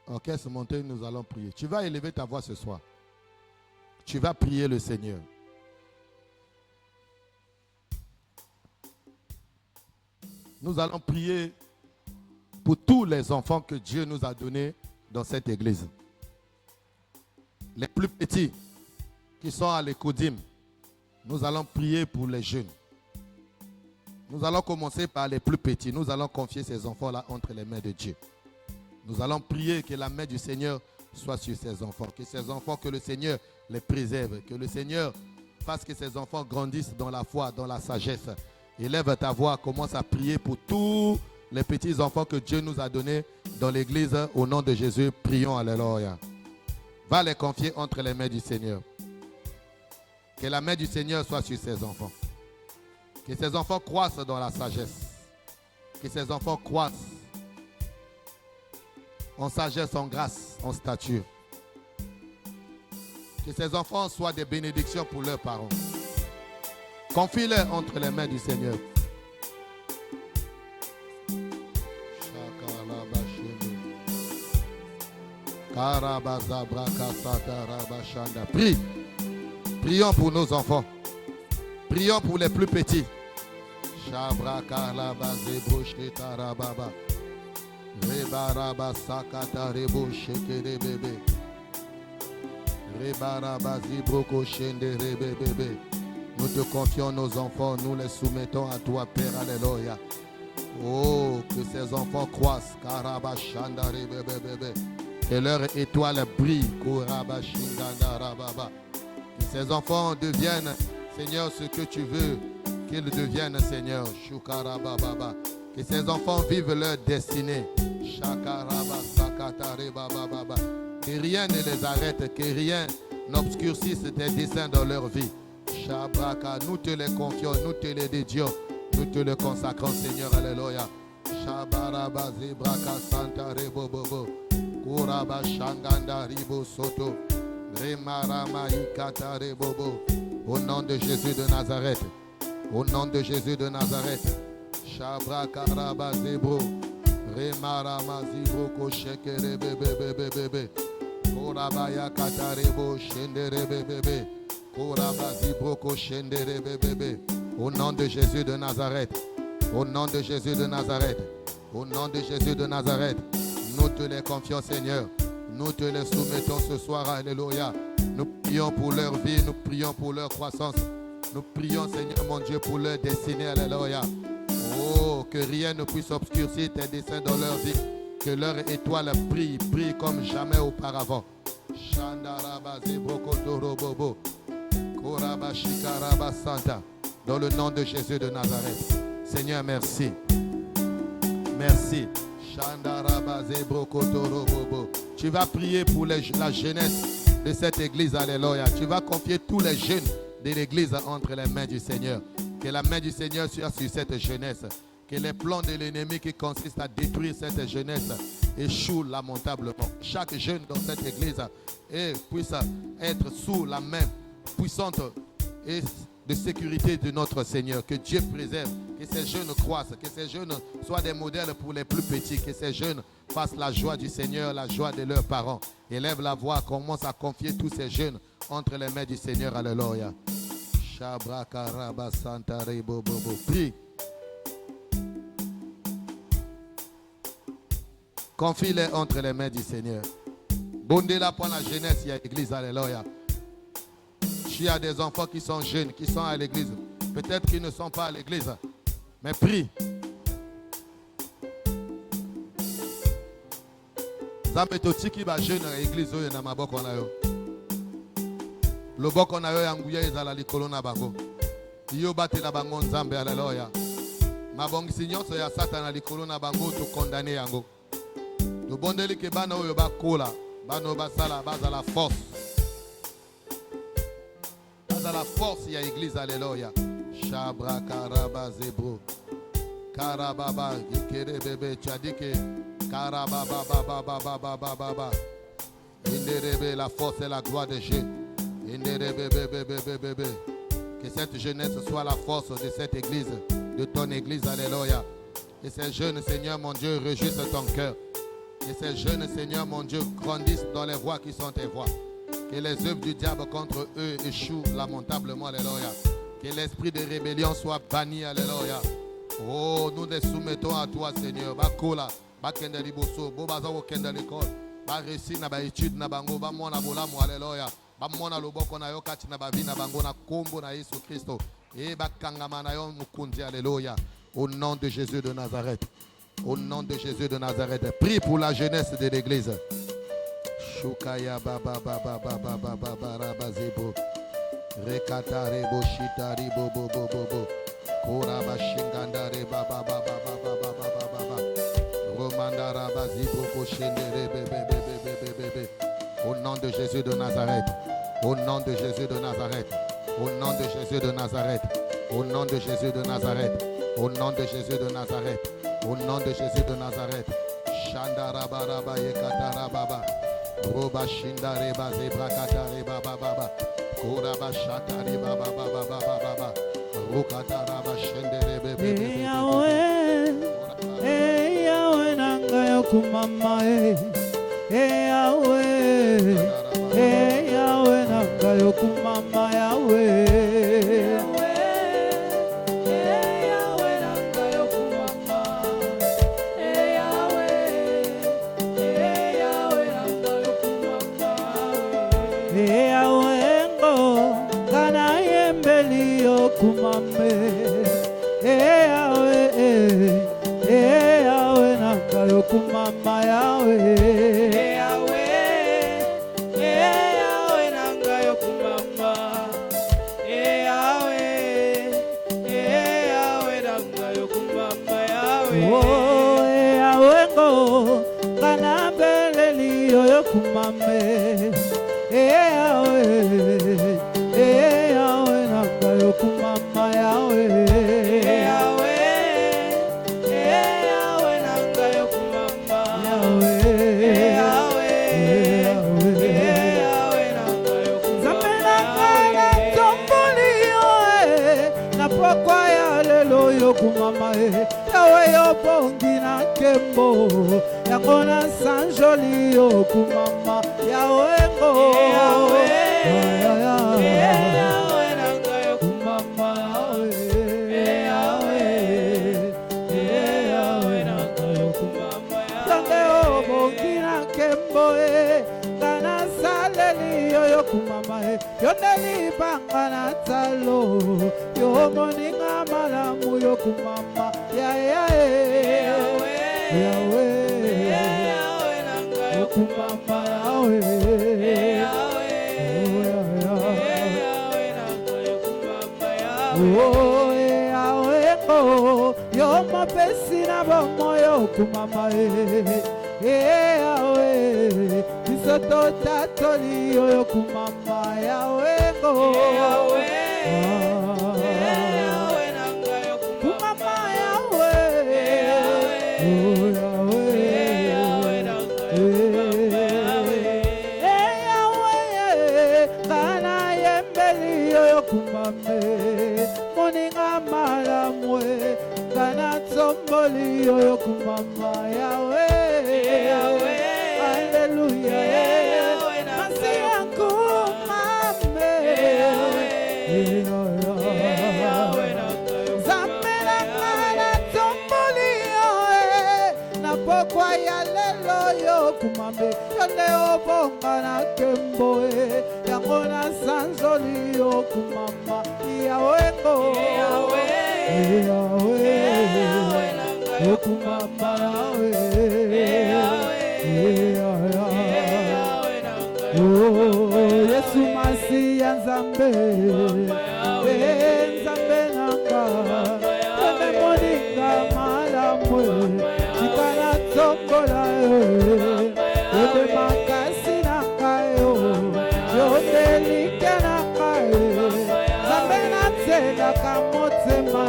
Orchestre monté, nous allons prier. Tu vas élever ta voix ce soir. Tu vas prier le Seigneur. Nous allons prier pour tous les enfants que Dieu nous a donnés dans cette église. Les plus petits qui sont à l'écodime, nous allons prier pour les jeunes. Nous allons commencer par les plus petits. Nous allons confier ces enfants-là entre les mains de Dieu. Nous allons prier que la main du Seigneur soit sur ces enfants. Que ces enfants, que le Seigneur les préserve. Que le Seigneur fasse que ces enfants grandissent dans la foi, dans la sagesse. Élève ta voix, commence à prier pour tous les petits enfants que Dieu nous a donnés dans l'église. Au nom de Jésus, prions. Alléluia. Va les confier entre les mains du Seigneur. Que la main du Seigneur soit sur ces enfants. Que ces enfants croissent dans la sagesse. Que ces enfants croissent en sagesse, en grâce, en stature. Que ces enfants soient des bénédictions pour leurs parents. Confie-les entre les mains du Seigneur. Prie. Prions pour nos enfants. Prions pour les plus petits. Rebaraba sakata rebo shekere bebe. Rebaraba zibroko shende rebe bebe. Nous te confions nos enfants, nous les soumettons à toi, Père. Alléluia. Oh, que ces enfants croissent. Karaba shanda rebe bebe. Que leur étoile brille. Kuraba shinganda rababa. Que ces enfants deviennent, Seigneur, ce que tu veux qu'ils deviennent, Seigneur. Shukaraba baba. Que ces enfants vivent leur destinée. Que rien ne les arrête, que rien n'obscurcisse tes desseins dans leur vie. Shabraka, nous te les confions, nous te les dédions, nous te les consacrons, Seigneur. Alléluia. Shabaraba zibraka santa rebobobo. Kuraba shanganda ribo soto. Remarama ikata rebobo. Au nom de Jésus de Nazareth. Au nom de Jésus de Nazareth. Shabraka raba zebro. Remarama zibro koshekere bebe bebe bebe. Korabaya katarebo shendere bebe bebe. Koraba zibro koshendere bebe bebe. Au nom de Jésus de Nazareth. Au nom de Jésus de Nazareth. Au nom de Jésus de Nazareth. Nous te les confions, Seigneur. Nous te les soumettons ce soir. Alléluia. Nous prions pour leur vie. Nous prions pour leur croissance. Nous prions, Seigneur mon Dieu, pour leur destinée. Alléluia. Oh, que rien ne puisse obscurcir tes desseins dans leur vie. Que leur étoile brille, brille comme jamais auparavant. Dans le nom de Jésus de Nazareth. Seigneur, merci. Merci. Tu vas prier pour la jeunesse de cette église. Alléluia. Tu vas confier tous les jeunes de l'église entre les mains du Seigneur. Que la main du Seigneur soit sur cette jeunesse. Que les plans de l'ennemi qui consistent à détruire cette jeunesse échouent lamentablement. Chaque jeune dans cette église puisse être sous la main puissante et de sécurité de notre Seigneur. Que Dieu préserve, que ces jeunes croissent, que ces jeunes soient des modèles pour les plus petits, que ces jeunes fassent la joie du Seigneur, la joie de leurs parents. Élève la voix, commence à confier tous ces jeunes entre les mains du Seigneur. Alléluia. Prie. Confie-les entre les mains du Seigneur. Bondez-la pour la jeunesse, il y a l'église, alléluia. Il y a des enfants qui sont jeunes, qui sont à l'église. Peut-être qu'ils ne sont pas à l'église, mais prie. Zametotiki ba jeune à l'église oyo na maboko na yo. Loboko na yo yanguya ezala likolo na bango. Yo batela bango nzambe, alléluia. Mabongisi nyonso ya Satana likolo na bango to condamner yango. To bondeli ke bana oyo bakola, bano basala bazala force. Bazala force ya église, alléluia. Shabra karaba zebro. Karababa ikere bebe tchadike. Karababa baba baba baba baba. Inderebe la force et la gloire de Dieu. Inderebe bebe bebe bebe. Que cette jeunesse soit la force de cette église, de ton église, alléluia. Et ces jeunes, Seigneur mon Dieu, réjouissent ton cœur. Et ces jeunes, Seigneur mon Dieu, grandissent dans les voies qui sont tes voies. Que les œuvres du diable contre eux échouent lamentablement, alléluia. Que l'esprit de rébellion soit banni, alléluia. Oh, nous les soumettons à toi, Seigneur. Bakola, bakenda liboso, bobaza okenda l'école. Ba réussir na ba étude na bango, ba mona bolamu, alléluia. Ba mona loboko na yo kati na ba vie na bango na kombo na Yesu Christo. Et bakangama na yo mukundi, alléluia. Au nom de Jésus de Nazareth. Au nom de Jésus de Nazareth. Prie pour la jeunesse de l'église. Shukaya baba baba baba baba baba zebo. Rekata rebo shita ribo bo bo bo bo. Koraba shinganda reba baba baba baba baba baba. Romanda raba zibo koshende rebe bebe bebe bebe. Au nom de Jésus de Nazareth. Au nom de Jésus de Nazareth. Au nom de Jésus de Nazareth. Au nom de Jésus de Nazareth. Au nom de Jésus de Nazareth. Au nom de Jésus de Nazareth. Shandaraba raba yekatara baba. Roba shindare ba zebra katare baba baba. Koraba shatare baba baba baba baba. Rukatara ba shendere bebe. Eh Yahweh nanga yokumama Yahweh Yahweh nanga yokumama Yahweh. Kumame, Yahweh, Yahweh, nakayo kumama Yahweh, Yahweh, Yahweh, nakayo kumama, Yahweh, Yahweh, nakayo kumama Yahweh, oh Yahweh go, kana beleli yo kumame, Yahweh. Kumama Yahweh, Yahweh, Yahweh, nanga yo kumama Yahweh, Yahweh, Yahweh, nanga yo kumama. Zamela kana tomboli yo na pokwa ya lelo yo kumama Yahweh yo bongi na kembo yango na sanjoli yo kumama Yahweh go Yahweh. Kumama yoneli bangana talo yo moninga malamu yo kumama Yahweh Yahweh nanga yo kumama Yahweh Yahweh nanga yo kumama Yahweh Yahweh yo mapesi na bomo yo kumama Yahweh Isoto tatoli yo kumama Yahweh go Yahweh Yahweh nanga yo kumama Yahweh Yahweh nanga yo kumama Yahweh kana yembeli yo kumama moninga malamwe kana tsomboli yo kumama Yahweh Hallelujah, Yahweh, Masia kumame, Zamela kana tomboli na pokwa ya lelo mabe yonde obonga na kembo yango na sanzoli okumama yawengo okumama Yesu Masiya Nzambe Nzambe nanga Teme moninga malamwe Chikana tsokola Yode makasi nanga Yode like nanga Nzambe na tsela kamotema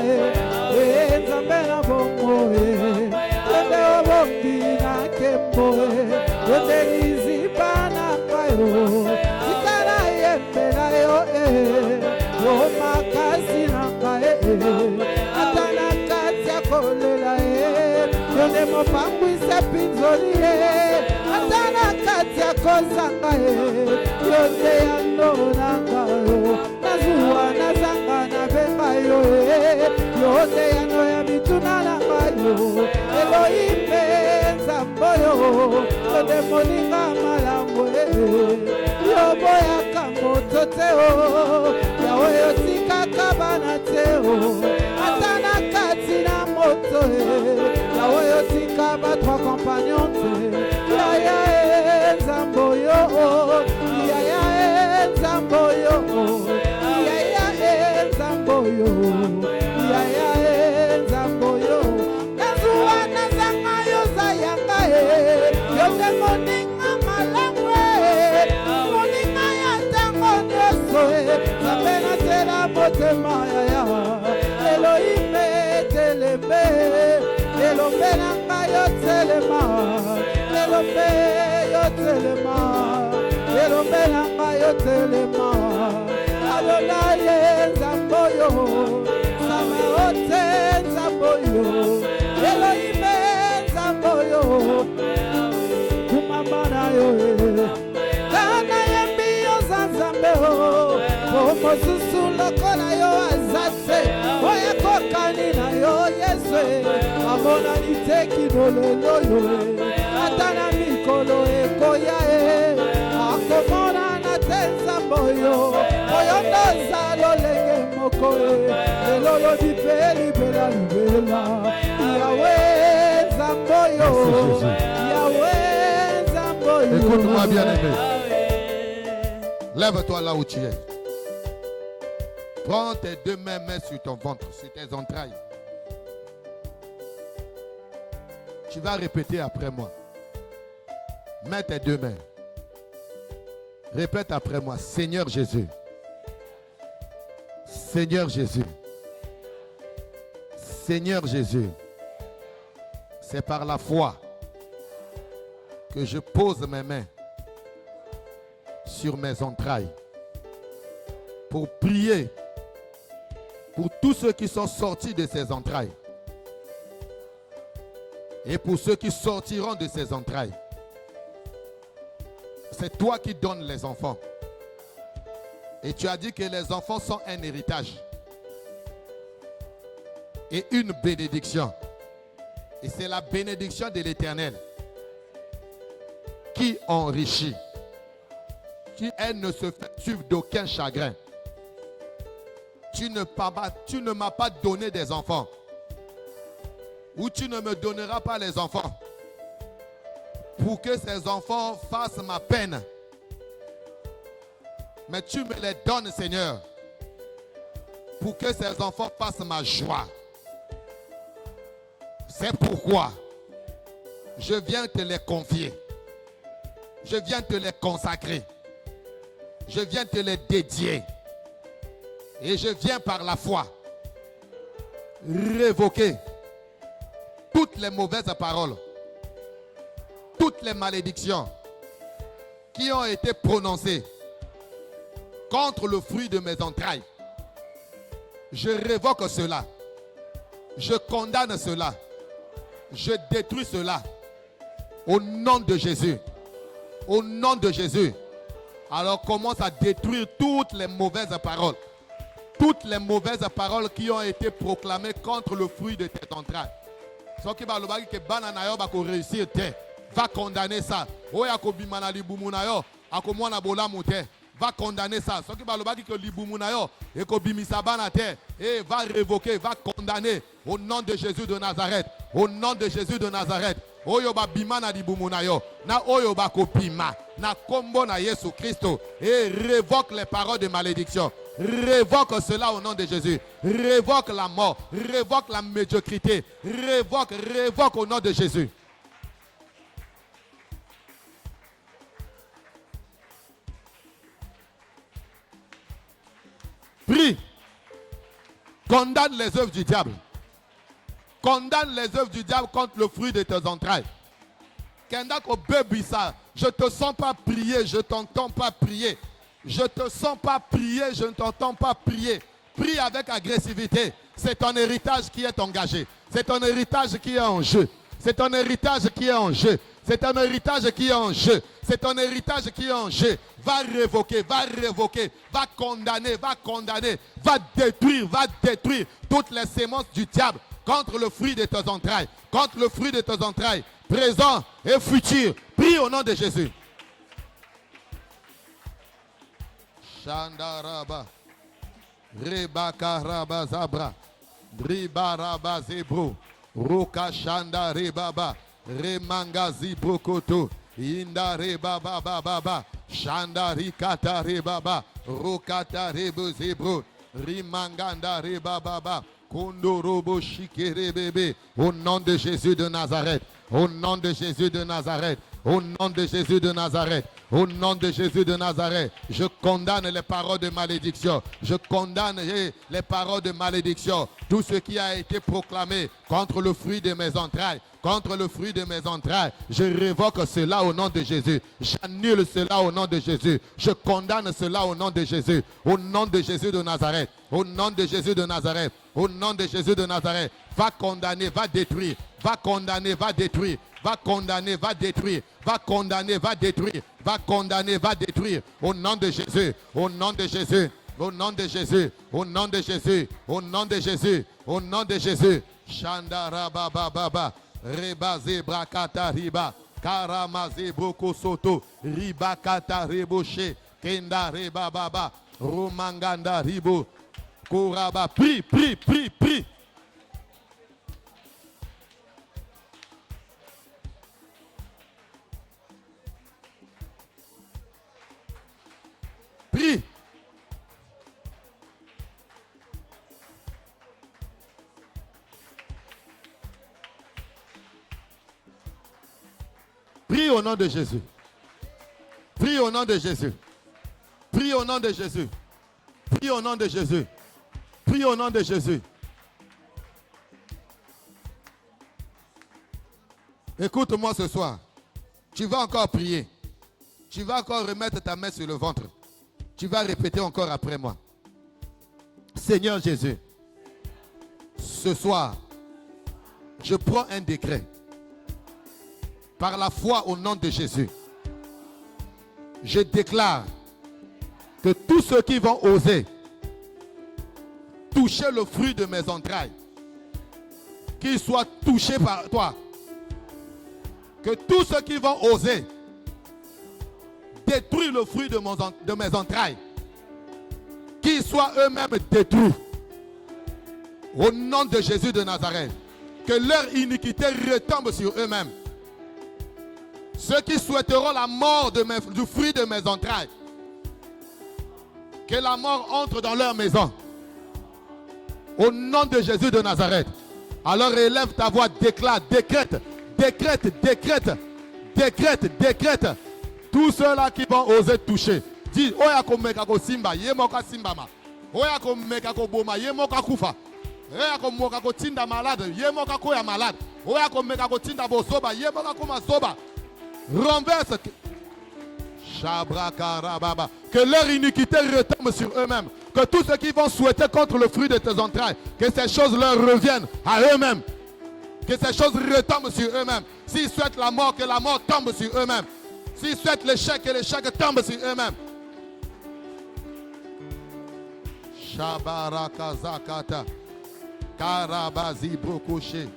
Nzambe na bongo Yode obongi na kembo Yode liziba nanga Chikana yembela yo Yo makasi nanga Atana katia kolela Yode mopangwisa pinzoli Atana katia kozanga Yode yando nanga Nazuwa nazanga na benga yo Yode yando ya mituna nanga Elohime Nzamboyo Yode moninga malango Yoboya kamoto teo Yawe yotika kabana teo Atana kati na moto Yawe yotika ba trois compagnons Yaya Nzamboyo Yaya Nzamboyo Yaya Nzamboyo Yaya Nzamboyo Nazuwa nazanga yoza yanga Yote moninga malangwe Moninga ya tango nyoso Zapena tela motema ya Elohime teleme Elombe nanga yo telema Elombe yo telema Elombe nanga yo telema Adonai Nzamboyo Sabaote Nzamboyo Elohime Nzamboyo Kumamana yo Kana yembi yo Nzambeo Omo susu lokola yo azase Oya kokani na yo Yeswe Amona niteki dolelo yo Atana mikolo ekoya Akomona na tenzamboyo Oyo noza lolenge moko Elolo dipeli bela libela Yahweh Nzamboyo Yahweh Nzamboyo Écoute-moi bien aimé. Lève-toi là où tu es. Prends tes deux mains, mets sur ton ventre, sur tes entrailles. Tu vas répéter après moi. Mets tes deux mains. Répète après moi. Seigneur Jésus. Seigneur Jésus. Seigneur Jésus. C'est par la foi que je pose mes mains sur mes entrailles pour prier pour tous ceux qui sont sortis de ces entrailles et pour ceux qui sortiront de ces entrailles. C'est toi qui donnes les enfants. Et tu as dit que les enfants sont un héritage et une bénédiction. Et c'est la bénédiction de l'Éternel qui enrichit, qui elle ne se fait suivre d'aucun chagrin. Tu ne m'as pas donné des enfants, ou tu ne me donneras pas les enfants pour que ces enfants fassent ma peine. Mais tu me les donnes, Seigneur, pour que ces enfants fassent ma joie. C'est pourquoi je viens te les confier. Je viens te les consacrer. Je viens te les dédier. Et je viens par la foi révoquer toutes les mauvaises paroles, toutes les malédictions qui ont été prononcées contre le fruit de mes entrailles. Je révoque cela. Je condamne cela. Je détruis cela. Au nom de Jésus. Au nom de Jésus. Alors commence à détruire toutes les mauvaises paroles. Toutes les mauvaises paroles qui ont été proclamées contre le fruit de tes entrailles. Ce qui va réussir, va condamner ça. Oya ko bimana libumuna yo. Akomwana bola moute. Va condamner ça. Ce qui va le que libumuna yo et ko bimisa banate et va révoquer, va condamner au nom de Jésus de Nazareth. Au nom de Jésus de Nazareth. Oyo ba bimana libumuna yo. Na oyo ba ko bima. Na kombo na Yesu Christo et révoque les paroles de malédiction. Révoque cela au nom de Jésus. Révoque la mort. Révoque la médiocrité. Révoque au nom de Jésus. Prie. Condamne les œuvres du diable. Condamne les œuvres du diable contre le fruit de tes entrailles. Je ne te sens pas prier, je ne t'entends pas prier. Je ne te sens pas prier, je ne t'entends pas prier. Prie avec agressivité. C'est ton héritage qui est engagé. C'est ton héritage qui est en jeu. C'est ton héritage qui est en jeu. C'est ton héritage qui est en jeu. C'est ton héritage qui est en jeu. Va révoquer, va condamner, va détruire toutes les sémences du diable contre le fruit de tes entrailles. Contre le fruit de tes entrailles, présent et futur. Prie au nom de Jésus. Shandaraba, Rebaka Rabazabra, Ribaraba Zebro, Roka Shanda Rebaba, Remangazi Brokoto, Inda Rebaba Baba, Shanda Rikata Rebaba, Rokata Rebo Zebro, Rimanganda Rebaba, Kondorobo Shikere Bebe, au nom de Jésus de Nazareth, au nom de Jésus de Nazareth. Au nom de Jésus de Nazareth, au nom de Jésus de Nazareth, je condamne les paroles de malédiction. Je condamne les paroles de malédiction. Tout ce qui a été proclamé contre le fruit de mes entrailles, contre le fruit de mes entrailles, je révoque cela au nom de Jésus. J'annule cela au nom de Jésus. Je condamne cela au nom de Jésus. Au nom de Jésus de Nazareth. Au nom de Jésus de Nazareth. Au nom de Jésus de Nazareth. Va condamner, va détruire. Va condamner, va détruire. Va condamner, va détruire. Va condamner, va détruire. Va condamner, va détruire. Au nom de Jésus. Au nom de Jésus. Au nom de Jésus. Au nom de Jésus. Au nom de Jésus. Au nom de Jésus. Shandara baba. Reba zebra kata riba. Karamaze broko soto. Riba kata reboshe. Kenda reba baba. Romanganda ribo. Koraba. Prie. Prie. Prie au nom de Jésus. Prie au nom de Jésus. Prie au nom de Jésus. Prie au nom de Jésus. Prie au nom de Jésus. Écoute-moi ce soir. Tu vas encore prier. Tu vas encore remettre ta main sur le ventre. Tu vas répéter encore après moi. Seigneur Jésus, ce soir, je prends un décret. Par la foi au nom de Jésus, je déclare que tous ceux qui vont oser toucher le fruit de mes entrailles, qu'ils soient touchés par toi. Que tous ceux qui vont oser détruire le fruit de mes entrailles, qu'ils soient eux-mêmes détruits. Au nom de Jésus de Nazareth, que leur iniquité retombe sur eux-mêmes. Ceux qui souhaiteront la mort du fruit de mes entrailles, que la mort entre dans leur maison. Au nom de Jésus de Nazareth. Alors élève ta voix, déclare, décrète. Tous ceux-là qui vont oser toucher. Dis, oya ko meka ko simba, yemoka simbama. Oya ko meka ko boma, yemoka kufa. Oya ko moka ko tinda malade, yemoka ko ya malade. Oya ko meka ko tinda bosoba, yemoka ko masoba. Renverse. Que leur iniquité retombe sur eux-mêmes. Que tous ceux qui vont souhaiter contre le fruit de tes entrailles, que ces choses leur reviennent à eux-mêmes. Que ces choses retombent sur eux-mêmes. S'ils souhaitent la mort, que la mort tombe sur eux-mêmes. S'ils souhaitent l'échec, que l'échec tombe sur eux-mêmes. Shabarakazakata. Karabazi brokoche.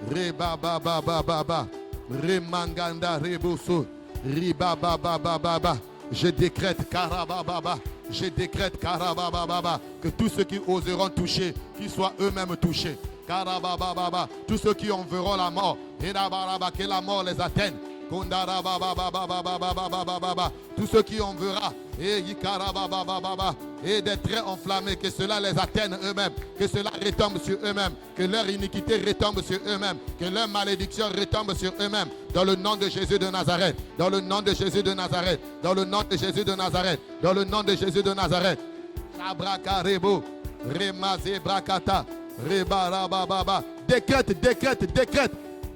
Rebababababa. Remanganda reboso. Ribababababa. Je décrète Karabababa. Je décrète Karabababa que tous ceux qui oseront toucher, qu'ils soient eux-mêmes touchés. Karabababa. Tous ceux qui en verront la mort, que la mort les atteigne. Tous ceux qui en verront et des traits enflammés, que cela les atteigne eux-mêmes, que cela retombe sur eux-mêmes, que leur iniquité retombe sur eux-mêmes, que leur malédiction retombe sur eux-mêmes. Dans le nom de Jésus de Nazareth, dans le nom de Jésus de Nazareth, dans le nom de Jésus de Nazareth, dans le nom de Jésus de Nazareth. Abrakarebo, Remazé Brakata, Rebarababa. Décrète, décrète, décrète,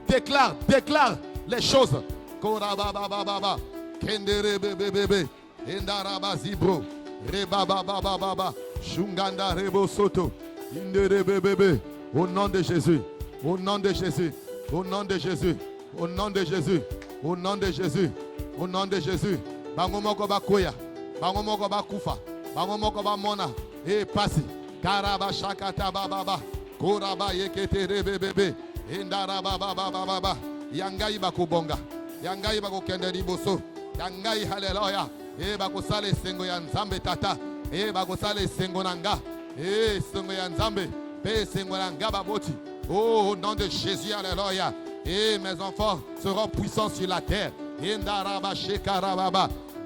déclare, déclare les choses. Korabababa, Kenderebebebe, Endaraba Zibro, Rebabababa, Shunganda Rebo Soto, Inderebebebe. Au nom de Jésus, au nom de Jésus, au nom de Jésus, au nom de Jésus, au nom de Jésus, au nom de Jésus. Bangomoko bakoya, bangomoko bakufa, bangomoko bamona, et passi. Karaba shakata bababa, koraba yekete rebebebe, endaraba bababa, yangai bakubonga, yangai bakokende riboso, yangai haleluya, e bakosale sengo ya nzambe tata, e bakosale sengo nanga, e sengo ya nzambe, pe sengo nanga baboti. Oh, au nom de Jésus, alléluia. Et mes enfants seront puissants sur la terre.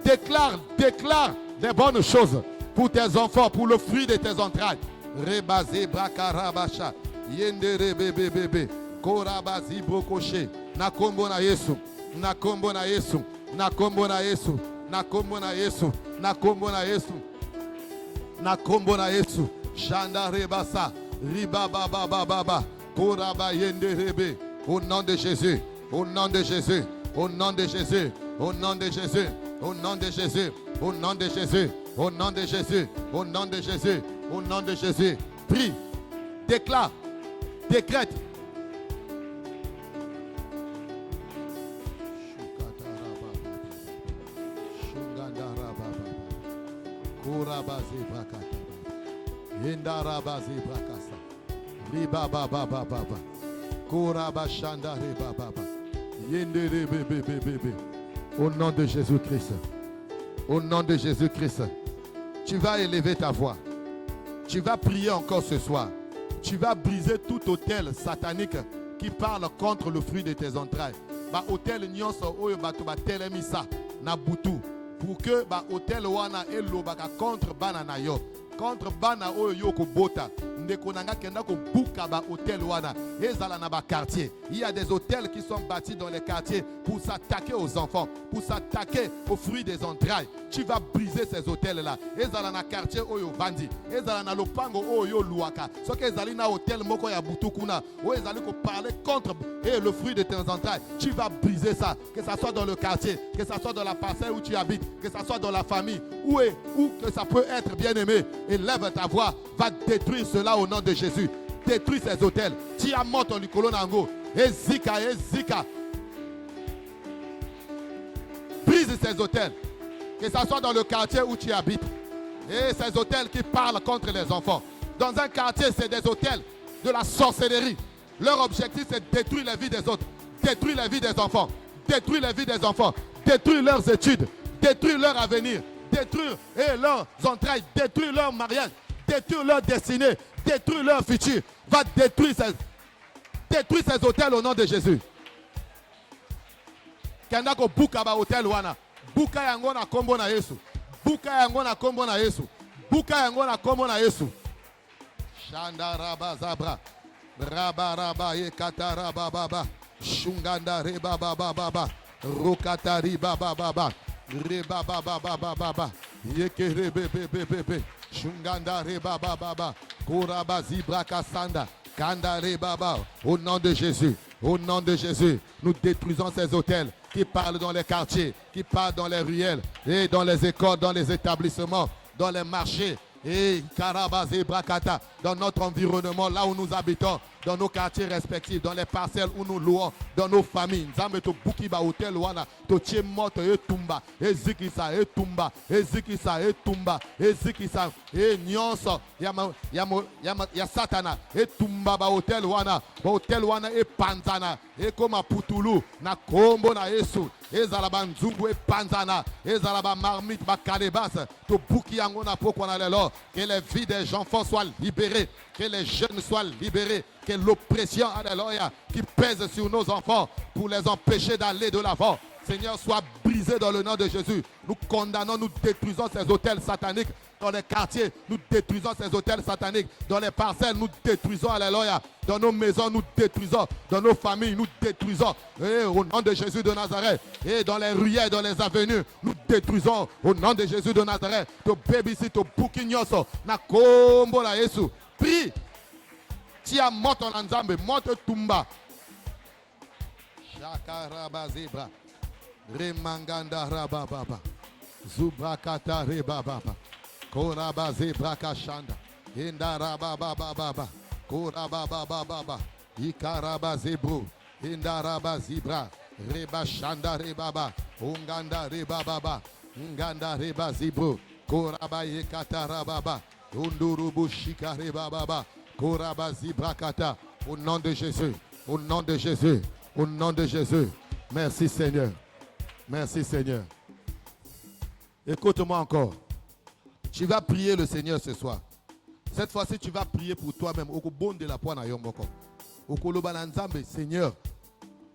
Déclare, déclare des bonnes choses pour tes enfants, pour le fruit de tes entrailles. Rebazé brakarabasha. Yendere bebe bebe. Korabazi brokoche. Nakombo na Yesu. Nakombo na Yesu. Nakombo na Yesu. Nakombo na Yesu. Nakombo na Yesu. Nakombo na Yesu. Shanda rebasa. Riba baba baba. Koraba yenderebe. Au nom de Jésus, au nom de Jésus, au nom de Jésus, au nom de Jésus, au nom de Jésus, au nom de Jésus, au nom de Jésus, au nom de Jésus, au nom de Jésus. Prie, déclare, décrète. Au nom de Jésus-Christ, au nom de Jésus-Christ, tu vas élever ta voix. Tu vas prier encore ce soir. Tu vas briser tout autel satanique qui parle contre le fruit de tes entrailles. Ba autel nyonso oyo bato ba telemisa na butu pour que ba autel wana elobaka contre bana na yo. Contre bana oyo yoko bota ndeko nanga kenda ko buka ba hôtel wana ezala na ba quartier. Il y a des hôtels qui sont bâtis dans les quartiers pour s'attaquer aux enfants, pour s'attaquer aux fruits des entrailles. Tu vas briser ces hôtels là. Ezala na quartier oyo bandi, ezala na lopango oyo luaka. So que ezali na hôtel moko ya butu kuna, o ezali ko parler contre le fruit de tes entrailles. Tu vas briser ça, que ça soit dans le quartier, que ça soit dans la parcelle où tu habites, que ça soit dans la famille, où que ça peut être bien aimé. Élève ta voix, va détruire cela au nom de Jésus. Détruis ces hôtels. Tiamoto likolo nango. Ezika, ezika. Brise ces hôtels. Que ça soit dans le quartier où tu habites. Et ces hôtels qui parlent contre les enfants. Dans un quartier, c'est des hôtels de la sorcellerie. Leur objectif, c'est de détruire la vie des autres. Détruire la vie des enfants. Détruire la vie des enfants. Détruire leurs études. Détruire leur avenir. Détruire leurs entrailles, détruire leur mariage, détruire leur destinée, détruire leur futur. Va détruire ces hôtels au nom de Jésus. Kendako buka ba hôtel wana. Buka yango na kombo na Yesu. Buka yango na kombo na Yesu. Buka yango na kombo na Yesu. Shanda raba zabra. Raba raba yekata raba baba. Shunganda reba baba baba. Rokata riba baba baba. Reba baba baba baba. Yeke rebe bebe bebe. Shunganda reba baba baba. Koraba zibra kasanda. Kanda reba baba. Au nom de Jésus. Au nom de Jésus. Nous détruisons ces hôtels qui parlent dans les quartiers, qui parlent dans les ruelles, et dans les écoles, dans les établissements, dans les marchés. Et Karaba zibra kata. dans notre environnement, là où nous habitons, dans nos quartiers respectifs, dans les parcelles où nous louons, dans nos familles. Nzambe to buki ba hotel wana, to tie moto e tumba, e zikisa e tumba, e zikisa e tumba, e zikisa e nyonso, ya satana, e tumba ba hotel wana e panzana, e koma putulu, na kombo na Yesu. Ezalaba nzungu e panzana, ezalaba marmite ba kalebas, to buki yango na poko na lelo, que les vies des enfants soient libérées, que les jeunes soient libérés, que l'oppression, alléluia, qui pèse sur nos enfants pour les empêcher d'aller de l'avant, Seigneur, soit brisé dans le nom de Jésus. Nous condamnons, nous détruisons ces hôtels sataniques dans les quartiers, nous détruisons ces hôtels sataniques dans les parcelles, nous détruisons, alléluia, dans nos maisons, nous détruisons, dans nos familles, nous détruisons, et au nom de Jésus de Nazareth, et dans les ruelles, dans les avenues, nous détruisons, au nom de Jésus de Nazareth, to babysit, to bukinyoso, na kombo na Yesu, prie, tia moto na Nzambe, moto tumba, shakaraba zebra, remanganda rabababa, zubrakata rebababa, koraba zebra kashanda, indarabababa, korabababa, ikaraba zebro, indaraba zibra, reba shanda rebaba, unganda rebababa, nganda reba zibro, koraba yekata rababa, undurubu shika rebababa, koraba zibrakata, au nom de Jésus, au nom de Jésus, au nom de Jésus. Merci Seigneur. Merci Seigneur. Écoute-moi encore. Tu vas prier le Seigneur ce soir. Cette fois-ci, tu vas prier pour toi-même. Seigneur,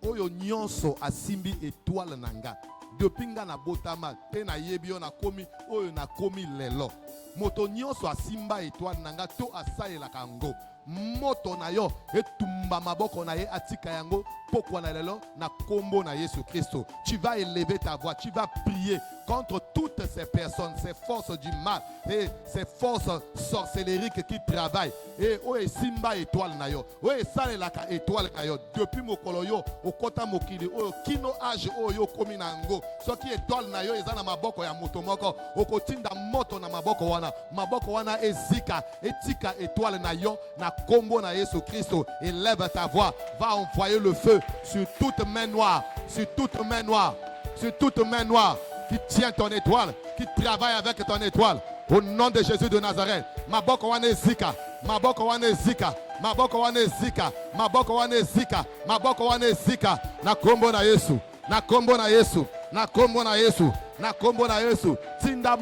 oyo nyonso asimbi étoile nanga. Depuis nga na botama, te na yebio na komi, oyo na komi lelo. Moto nyonso asimba étoile nanga, to asaye la kango. Moto na yo, etumba maboko na ye atika yango, pokwa na lelo, na kombo na Yesu Christo. Tu vas élever ta voix, tu vas prier contre toutes ces personnes, ces forces du mal et ces forces sorcellériques qui travaillent. Et oye simba étoile na yo, oye sale la ka étoile na yo. Depuis mokolo yo, okota mokili, oyo kino age oyo komi na ngo. So ki étoile na yo, ezana maboko ya moto moko, okotinda moto na maboko wana ezika, etika étoile na yo, na kombo na Yesu Christo. Élève ta voix, va envoyer le feu sur toute main noire, sur toute main noire, sur toute main noire qui tient ton étoile, qui travaille avec ton étoile. Au nom de Jésus de Nazareth, maboko wane zika, maboko wane zika, maboko wane zika, maboko wane zika, maboko wane zika, na kombo na Yesu, na kombo na Yesu, na kombo na Yesu, na kombo na Yesu, tinda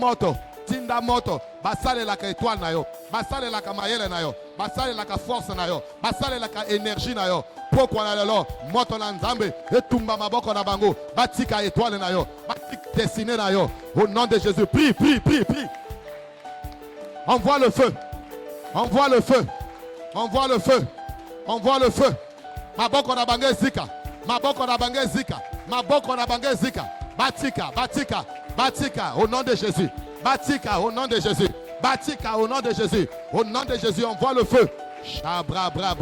moto, basale la ka étoile na yo, basale la ka mayele na yo, basale la ka force na yo, basale la ka énergie na yo. Pourquoi na lelo, moto na Nzambe, etumba maboko na bango, batika étoile na yo, batika destiné na yo. Au nom de Jésus, prie. Envoie le feu. Envoie le feu. Envoie le feu. Envoie le feu. Maboko na bange zika. Maboko na bange zika. Maboko na bange zika. Batika au nom de Jésus. Batika au nom de Jésus. Batika au nom de Jésus. Au nom de Jésus, envoie le feu. Shabra bra.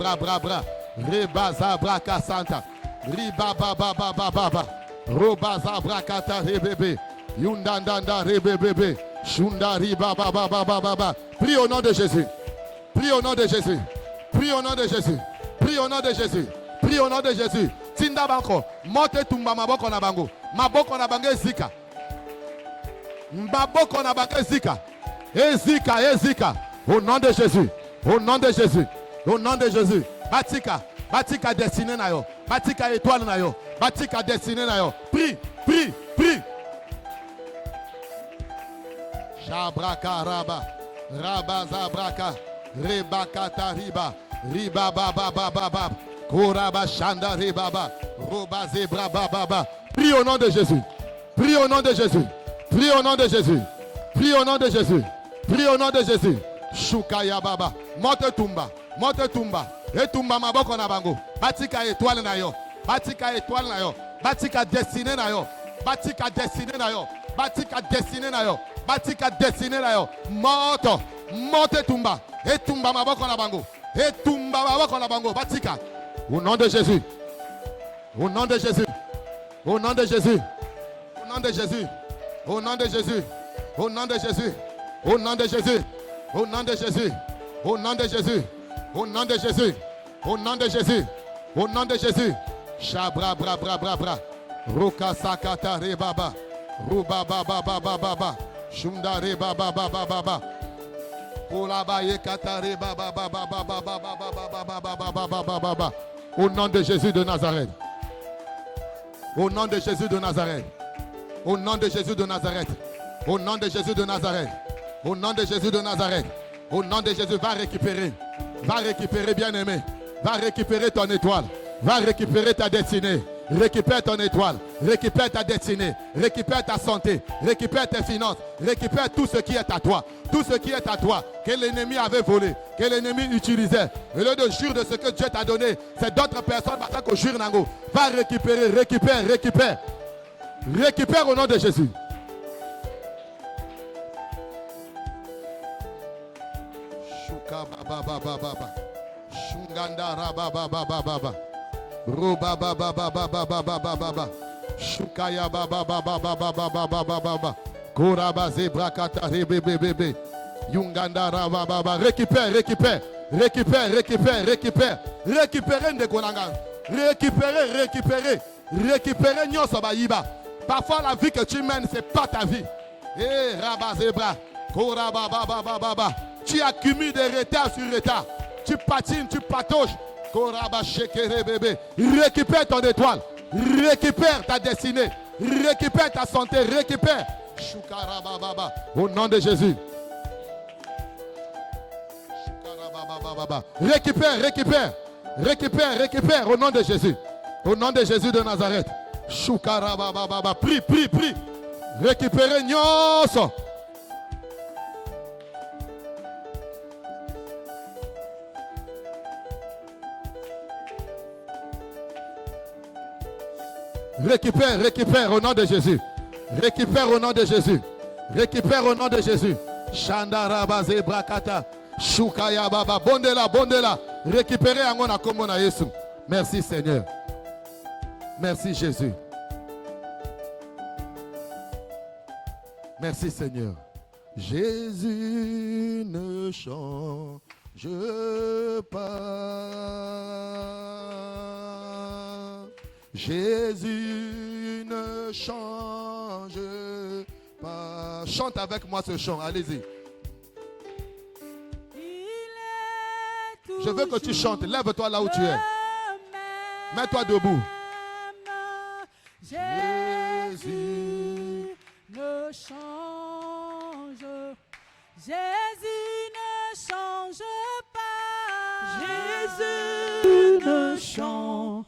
Rebaza braka santa. Riba baba. Robaza brakata rebebe. Yundandanda rebebe. Shunda riba baba. Prie au nom de Jésus. Prie au nom de Jésus. Prie au nom de Jésus. Prie au nom de Jésus. Prie au nom de Jésus. Tinda banko. Mote tumba maboko na bango. Maboko na bange zika. Maboko na bange zika. Ezika. Au nom de Jésus. Au nom de Jésus. Au nom de Jésus. Batika destiné na yo. Batika étoile na yo. Batika destiné na yo. Prie. Shabraka raba. Rabaza braka. Rebakata riba baba. Koraba shanda ribaba. Roba zebra baba. Prie au nom de Jésus. Prie au nom de Jésus. Prie au nom de Jésus. Prie au nom de Jésus. Prie au nom de Jésus. Shukaya baba. Mote tumba. Etumba maboko na bango. Batika étoile na yo. Batika destiné na yo. Batika destiné na yo. Mote tumba. Etumba maboko na bango. Batika. Au nom de Jésus. Au nom de Jésus. Au nom de Jésus. Au nom de Jésus. Au nom de Jésus. Au nom de Jésus. Au nom de Jésus. Au nom de Jésus. Au nom de Jésus. Au nom de Jésus. Au nom de Jésus. Au nom de Jésus. Shabra bra bra bra bra. Ruka sakata re baba. Ruba baba baba baba. Shunda re baba baba baba. Kulaba yekata re baba baba baba baba baba baba baba. Au nom de Jésus de Nazareth. Au nom de Jésus de Nazareth. Au nom de Jésus de Nazareth. Au nom de Jésus de Nazareth. Au nom de Jésus de Nazareth. Au nom de Jésus, va récupérer. Va récupérer, bien-aimé. Va récupérer ton étoile. Va récupérer ta destinée. Récupère ton étoile. Récupère ta destinée. Récupère ta santé. Récupère tes finances. Récupère tout ce qui est à toi. Tout ce qui est à toi. Que l'ennemi avait volé. Que l'ennemi utilisait. Au lieu de jurer de ce que Dieu t'a donné, c'est d'autres personnes qui jurent. Va récupérer. Récupère. Récupère. Récupère au nom de Jésus. Shuka baba baba baba. Shunganda raba baba baba. Roba baba baba baba baba baba. Shukaya baba baba baba baba baba. Koraba zebra kata rebe bebe. Yunganda raba baba. Récupère, récupère. Récupère, récupère, récupère. Récupérez Ndekonanga. Récupérez, récupérez. Récupérez Nyoso Bayiba. Parfois la vie que tu mènes, ce n'est pas ta vie. Eh, Raba zebra. Koraba baba baba baba. Tu accumules des retards sur retard. Tu patines, tu patauges. Récupère ton étoile. Récupère ta destinée. Récupère ta santé. Récupère. Au nom de Jésus. Récupère, récupère. Récupère, récupère au nom de Jésus. Au nom de Jésus de Nazareth. Prie, prie, prie. Récupérez Nyoso. Récupère, récupère au nom de Jésus. Récupère au nom de Jésus. Récupère au nom de Jésus. Shandaraba zebrakata. Shukaya baba. Bondela, bondela. Récupérez Angona Komona Yesu. Merci Seigneur. Merci Jésus. Merci Seigneur. Jésus ne change pas. Jésus ne change pas. Chante avec moi ce chant, allez-y. Je veux que tu chantes. Lève-toi là où tu es. Mets-toi debout. Jésus ne change. Jésus ne change pas. Jésus ne change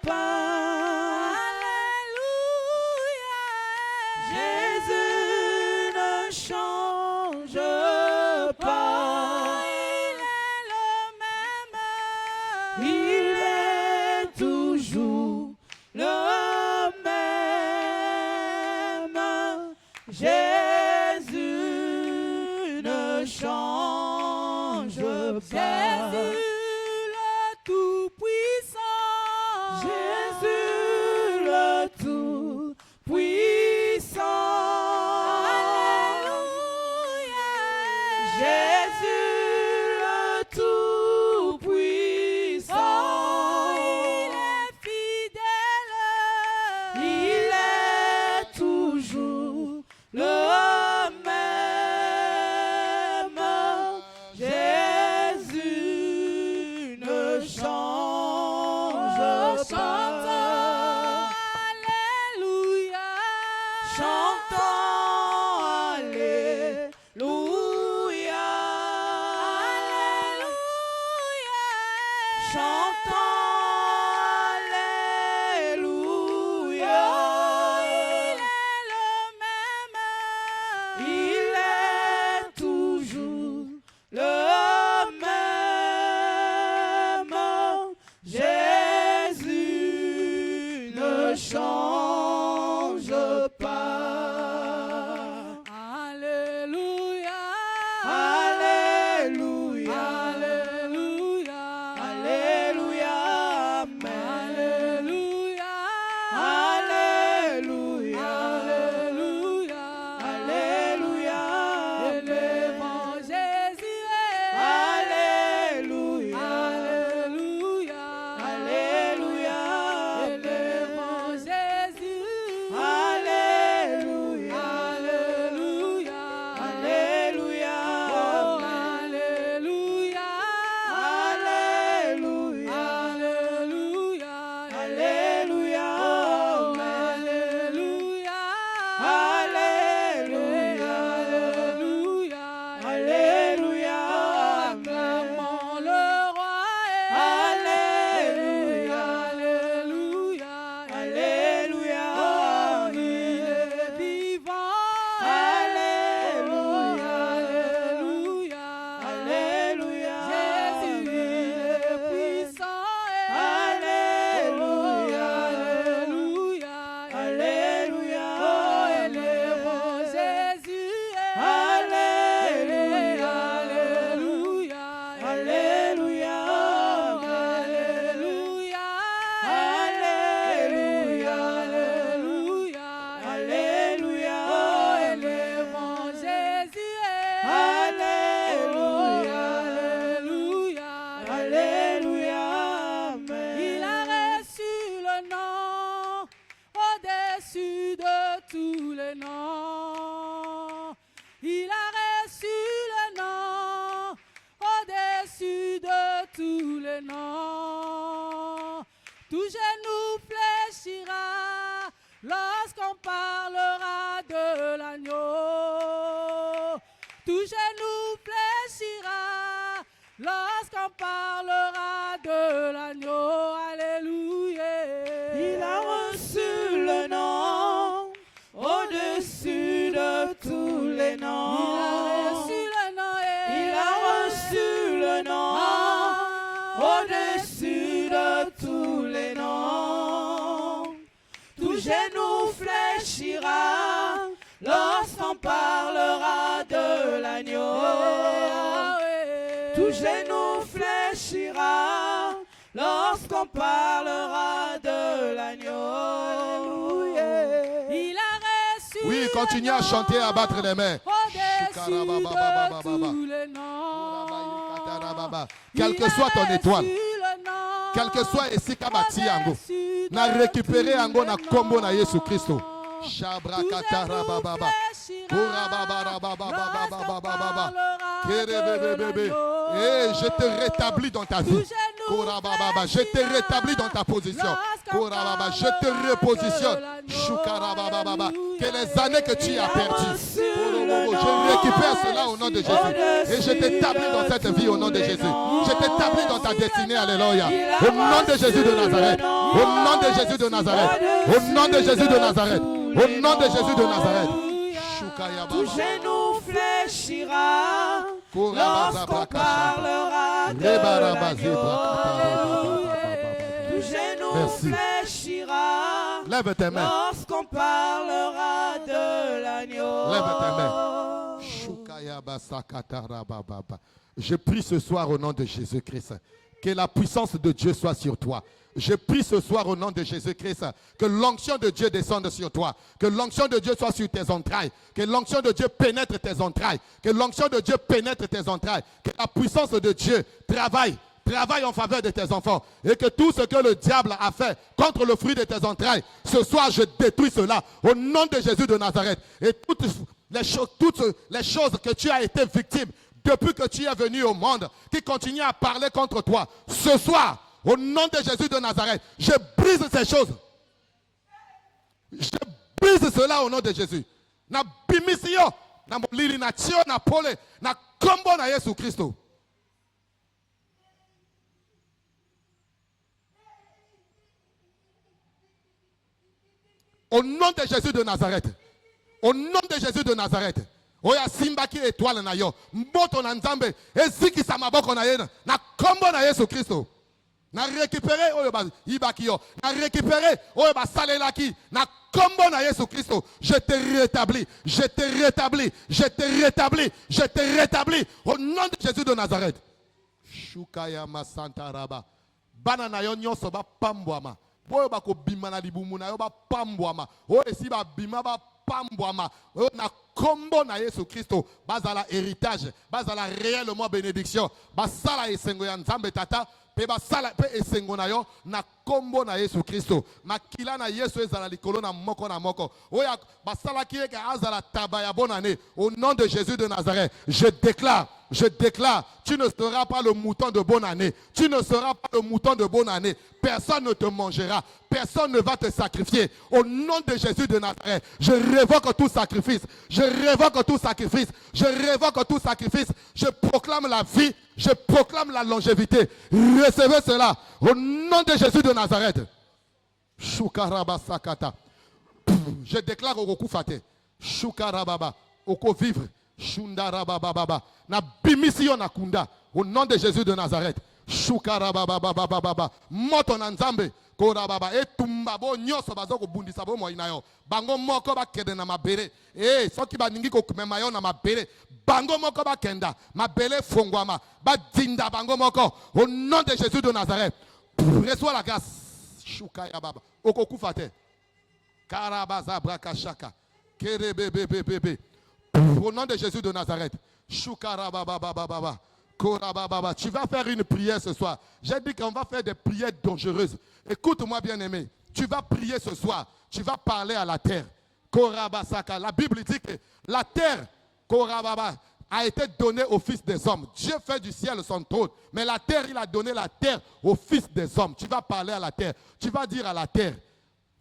pas. Alléluia. Jésus ne change pas. Il est le même. Il est toujours le même. Jésus ne change pas. Jésus le Tout-Puissant. Jésus le Tout-Puissant. Alléluia. Jésus le Tout-Puissant. Il est fidèle. Il est toujours le même. Jésus ne change pas. Alléluia. Chantons Alléluia. Alléluia. Chantons Alléluia. Il est le même. Il est toujours le même. Jésus ne change pas. Alléluia. Alléluia. Alléluia. Alléluia. tout genou fléchira lorsqu'on parlera de l'agneau. Alléluia. Il a reçu le nom au-dessus de tous les noms. Il a reçu le nom. Il a reçu le nom au-dessus de tous les noms. Tout genou fléchira lorsqu'on parlera de l'agneau. Tout genou fléchira lorsqu'on parlera de l'agneau. Il a reçu. Oui, continuez à chanter, à battre les mains. Au-dessus de tous les noms. Quelle que soit ton étoile, quel que soit ici kabati yango, na récupérer yango na kombo na Yesu Christo. Shabrakatara bababa. Et je te rétablis dans ta vie. Je te rétablis dans ta position. Je te repositionne. Que les années que tu as perdues, je récupère cela au nom de Jésus. Et je t'établis dans cette vie au nom de Jésus. Je t'établis dans ta destinée. Alléluia. Au nom de Jésus de Nazareth. Au nom de Jésus de Nazareth. Au nom de Jésus de Nazareth. Au nom de Jésus de Nazareth. Tout genou fléchira lorsqu'on parlera de l'agneau. Tout genou fléchira Lève tes mains. lorsqu'on parlera de l'agneau. Lève tes mains. Je prie ce soir au nom de Jésus-Christ que la puissance de Dieu soit sur toi. Je prie ce soir au nom de Jésus-Christ que l'onction de Dieu descende sur toi, que l'onction de Dieu soit sur tes entrailles, que l'onction de Dieu pénètre tes entrailles, que l'onction de Dieu pénètre tes entrailles, que la puissance de Dieu travaille en faveur de tes enfants et que tout ce que le diable a fait contre le fruit de tes entrailles, ce soir je détruis cela au nom de Jésus de Nazareth. Et toutes les choses que tu as été victime depuis que tu es venu au monde, qui continuent à parler contre toi, ce soir, au nom de Jésus de Nazareth, je brise ces choses. Je brise cela au nom de Jésus. Na bimisio, na molili na tio na pole, na kombo na Yesu Christo. Au nom de Jésus de Nazareth. Au nom de Jésus de Nazareth. Oya simbaki étoile na yo. Mboto na nzambe. Eziki sa maboko na yena. Na kombo na Yesu Christo. Na récupérer oyo ba ibaki yo. Na récupérer oyo ba salelaki. Na kombo na Yesu Christo. Je te rétablis. Je te rétablis. Je te rétablis. Je te rétablis. Au nom de Jésus de Nazareth. Shukaya masanta raba. Bana na yo nyonso ba pambwama. Boyo ba ko bima na libumu na yo ba pambwama. Oyo esi ba bima ba pambwama. Oyo na kombo na Yesu Christo. Bazala héritage. Bazala réellement bénédiction. Basala esengo ya nzambe tata. Pe basala pe esengo na yo na kombo na Yesu Christo. Makila na Yesu ezala likolo na moko na moko. Oya basala kieke azala tabaya bonne année. Au nom de Jésus de Nazareth, je déclare, tu ne seras pas le mouton de bonne année. Tu ne seras pas le mouton de bonne année. Personne ne te mangera. Personne ne va te sacrifier. Au nom de Jésus de Nazareth, je révoque tout sacrifice. Je révoque tout sacrifice. Je révoque tout sacrifice. Je proclame la vie. Je proclame la longévité. Recevez cela. Au nom de Jésus de Nazareth. Shukaraba sakata. Je déclare au Goku Fate. Shukarababa. Oko vivre. Shundarabababa. Na bimisio na kunda. Au nom de Jésus de Nazareth. Shukarabababababa. Moto na nzambe. Korababa. Etumba bo nyoso bazoko bundisa bo moina yo. Bango moko ba kede na mabere. Soki ba ningi ko kumema yo na mabere. Bango moko ba kenda. Mabele fongwama. Ba dinda bango moko. Au nom de Jésus de Nazareth. Reçois la grâce. Shukaya baba. Oko kufate. Karabaza brakashaka. Kerebebebebebe. Au nom de Jésus de Nazareth. Shukarababababa. Korabababa. Tu vas faire une prière ce soir. J'ai dit qu'on va faire des prières dangereuses. Écoute-moi bien aimé. Tu vas prier ce soir. Tu vas parler à la terre. Korabasaka. La Bible dit que la terre, Korababa, a été donnée au Fils des hommes. Dieu fait du ciel son trône. Mais la terre, il a donné la terre au Fils des hommes. Tu vas parler à la terre. Tu vas dire à la terre.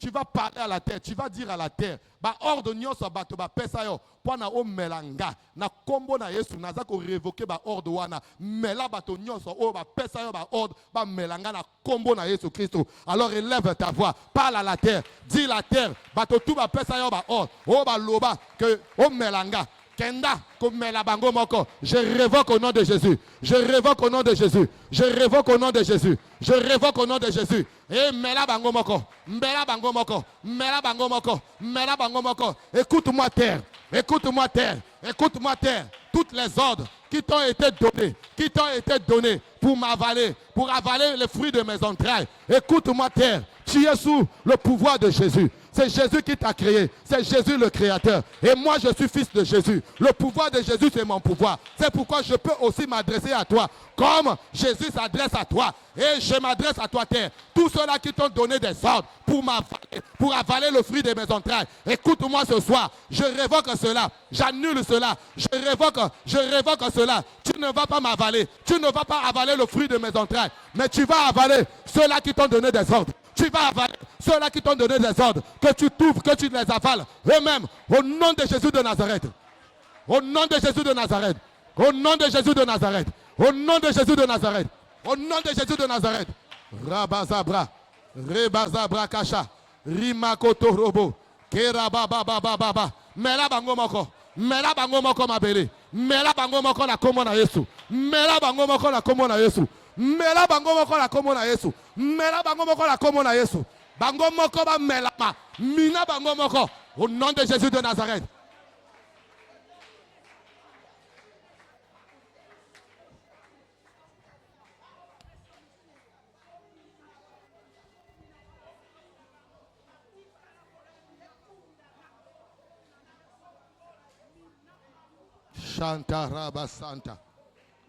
Tu vas parler à la terre, tu vas dire à la terre, ba ordre nyonso bato ba pesa yo, pona o melanga, na kombo na Yesu, naza ko révoquer ba ordre wana, mela bato nyonso o ba pesa yo ba ordre, ba melanga na kombo na Yesu Christo. Alors élève ta voix, parle à la terre, dis la terre, bato tout ba pesa yo ba ordre, o ba loba, que o melanga. Kenda, je révoque au nom de Jésus. Je révoque au nom de Jésus. Je révoque au nom de Jésus. Je révoque au nom de Jésus. Et mela bango moko, mela bango moko, mela bango moko, mela bango moko. Écoute-moi terre, écoute-moi terre, écoute-moi terre. Toutes les ordres qui t'ont été donnés pour m'avaler, pour avaler les fruits de mes entrailles. Écoute-moi terre, tu es sous le pouvoir de Jésus. C'est Jésus qui t'a créé. C'est Jésus le créateur. Et moi, je suis fils de Jésus. Le pouvoir de Jésus, c'est mon pouvoir. C'est pourquoi je peux aussi m'adresser à toi. Comme Jésus s'adresse à toi. Et je m'adresse à toi, terre. Tous ceux-là qui t'ont donné des ordres pour avaler le fruit de mes entrailles. Écoute-moi ce soir. Je révoque cela. J'annule cela. Je révoque cela. Tu ne vas pas m'avaler. Tu ne vas pas avaler le fruit de mes entrailles. Mais tu vas avaler ceux-là qui t'ont donné des ordres. Tu vas avaler ceux-là qui t'ont donné des ordres, que tu t'ouvres, que tu les avales eux-mêmes, au nom de Jésus de Nazareth. Au nom de Jésus de Nazareth. Au nom de Jésus de Nazareth. Au nom de Jésus de Nazareth. Au nom de Jésus de Nazareth. Rabazabra, Rebazabra Kasha, Rimakoto Robo, Kerabababababa, Mela Bango Moko, Mela Bango Moko Mabere, Mela Bango Moko la Komona Yesu, Mela Bango Moko la Komona Yesu. Mela bango moko la komona Yesu. Mela bango moko la komona Yesu. Bango moko ba melama. Mina bango moko. Au nom de Jésus de Nazareth. Shantaraba Santa.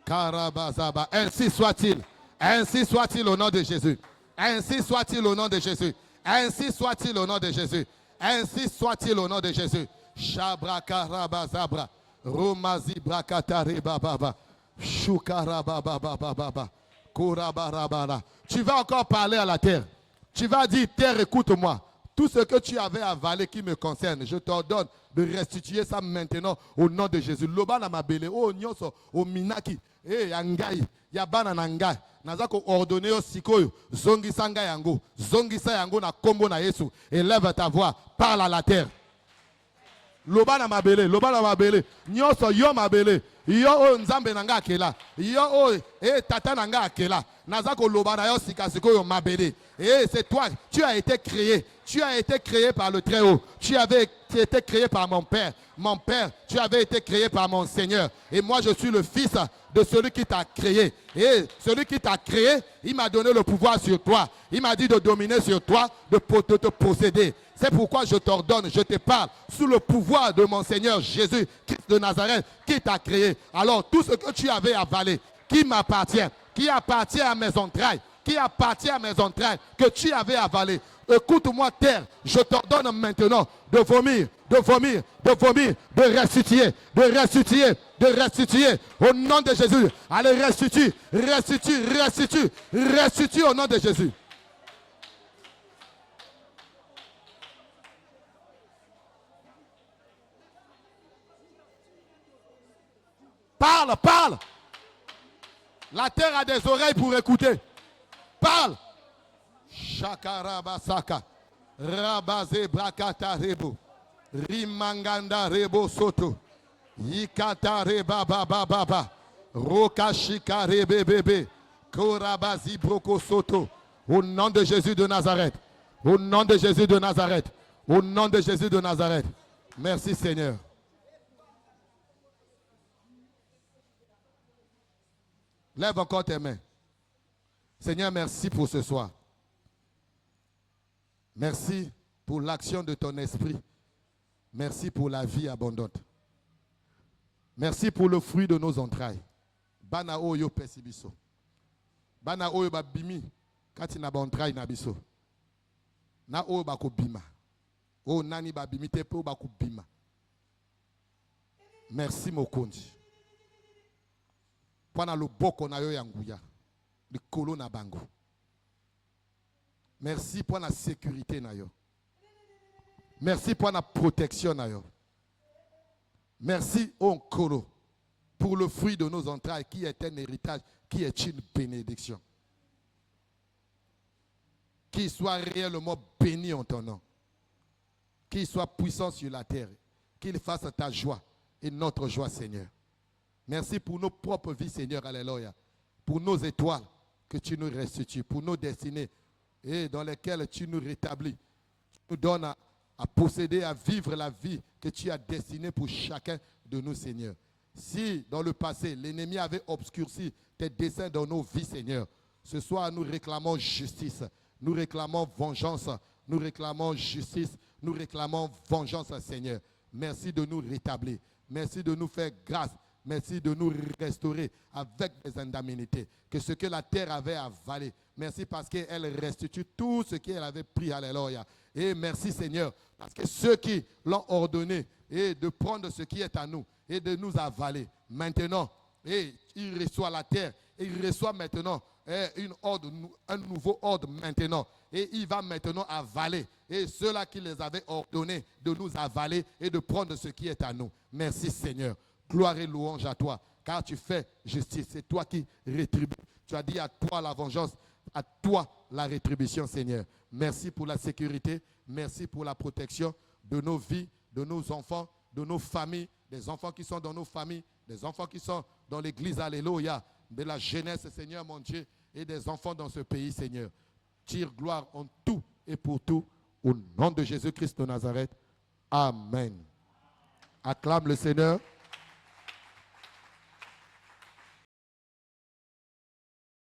Karabazaba. Ainsi soit-il. Ainsi soit-il au nom de Jésus. Ainsi soit-il au nom de Jésus. Ainsi soit-il au nom de Jésus. Ainsi soit-il au nom de Jésus. Shabrakarabazabra. Romazi brakatare bababa. Shukarababababa. Korabarabara. Tu vas encore parler à la terre. Tu vas dire, terre, écoute-moi. Tout ce que tu avais avalé qui me concerne, je t'ordonne de restituer ça maintenant au nom de Jésus. Lobana mabele, oh nyoso, oh minaki, yangai, yabana nangai. Nazako ordonné au sikoyo, zongi sanga yango na kombo na Yesu. Élève ta voix, parle à la terre. Lobana mabele, nyoso yo mabele, yo o nzambe nanga akela, yo o tata nanga akela. Nazako lobana yo sikasikoyo mabele. Et c'est toi, tu as été créé. Tu as été créé par le Très-Haut. Tu avais été créé par mon Père. Mon Père, tu avais été créé par mon Seigneur. Et moi, je suis le fils de celui qui t'a créé. Et celui qui t'a créé, il m'a donné le pouvoir sur toi. Il m'a dit de dominer sur toi, de te posséder. C'est pourquoi je t'ordonne, je te parle sous le pouvoir de mon Seigneur Jésus, Christ de Nazareth, qui t'a créé. Alors, tout ce que tu avais avalé, qui m'appartient, qui appartient à mes entrailles, que tu avais avalé. Écoute-moi, terre, je t'ordonne maintenant de vomir, de restituer. Au nom de Jésus. Allez, restitue au nom de Jésus. Parle. La terre a des oreilles pour écouter. Parle. Shakarabasaka. Rabaze brakata rebo. Rimanganda rebo soto. Yikata reba baba baba. Rokashika rebe bebe. Korabazi broko soto. Au nom de Jésus de Nazareth. Au nom de Jésus de Nazareth. Au nom de Jésus de Nazareth. Merci Seigneur. Lève encore tes mains. Seigneur, merci pour ce soir. Merci pour l'action de ton esprit. Merci pour la vie abondante. Merci pour le fruit de nos entrailles. Bana oyo pesibiso. Bana oyo babimi kati na entrailles na biso. Na oyo bako bima. O nani babimi te po bako bima. Merci mokonzi. Pana lo boko na yo yanguya. Le kolo na bango. Merci pour la sécurité na yo. Merci pour la protection. Merci, Onkolo, pour le fruit de nos entrailles qui est un héritage, qui est une bénédiction. Qu'il soit réellement béni en ton nom. Qu'il soit puissant sur la terre. Qu'il fasse ta joie et notre joie, Seigneur. Merci pour nos propres vies, Seigneur. Alléluia. Pour nos étoiles que tu nous restitues. Pour nos destinées et dans lesquelles tu nous rétablis. Tu nous donnes à posséder, à vivre la vie que tu as destinée pour chacun de nous, Seigneur. Si dans le passé, l'ennemi avait obscurci tes desseins dans nos vies, Seigneur, ce soir nous réclamons justice. Nous réclamons vengeance, nous réclamons justice, nous réclamons vengeance, Seigneur. Merci de nous rétablir, merci de nous faire grâce, merci de nous restaurer avec des indemnités. Que ce que la terre avait avalé, merci parce qu'elle restitue tout ce qu'elle avait pris, alléluia. Et merci Seigneur, parce que ceux qui l'ont ordonné, et de prendre ce qui est à nous, et de nous avaler, maintenant, et il reçoit la terre, et il reçoit maintenant un nouveau ordre maintenant. Et il va maintenant avaler. Et ceux-là qui les avaient ordonnés de nous avaler et de prendre ce qui est à nous. Merci Seigneur. Gloire et louange à toi. Car tu fais justice. C'est toi qui rétribues. Tu as dit à toi la vengeance, à toi la rétribution Seigneur. Merci pour la sécurité. Merci pour la protection de nos vies, de nos enfants, de nos familles, des enfants qui sont dans nos familles, des enfants qui sont dans l'église, alléluia, de la jeunesse, Seigneur mon Dieu, et des enfants dans ce pays, Seigneur. Tire gloire en tout et pour tout, au nom de Jésus-Christ de Nazareth. Amen. Acclame le Seigneur.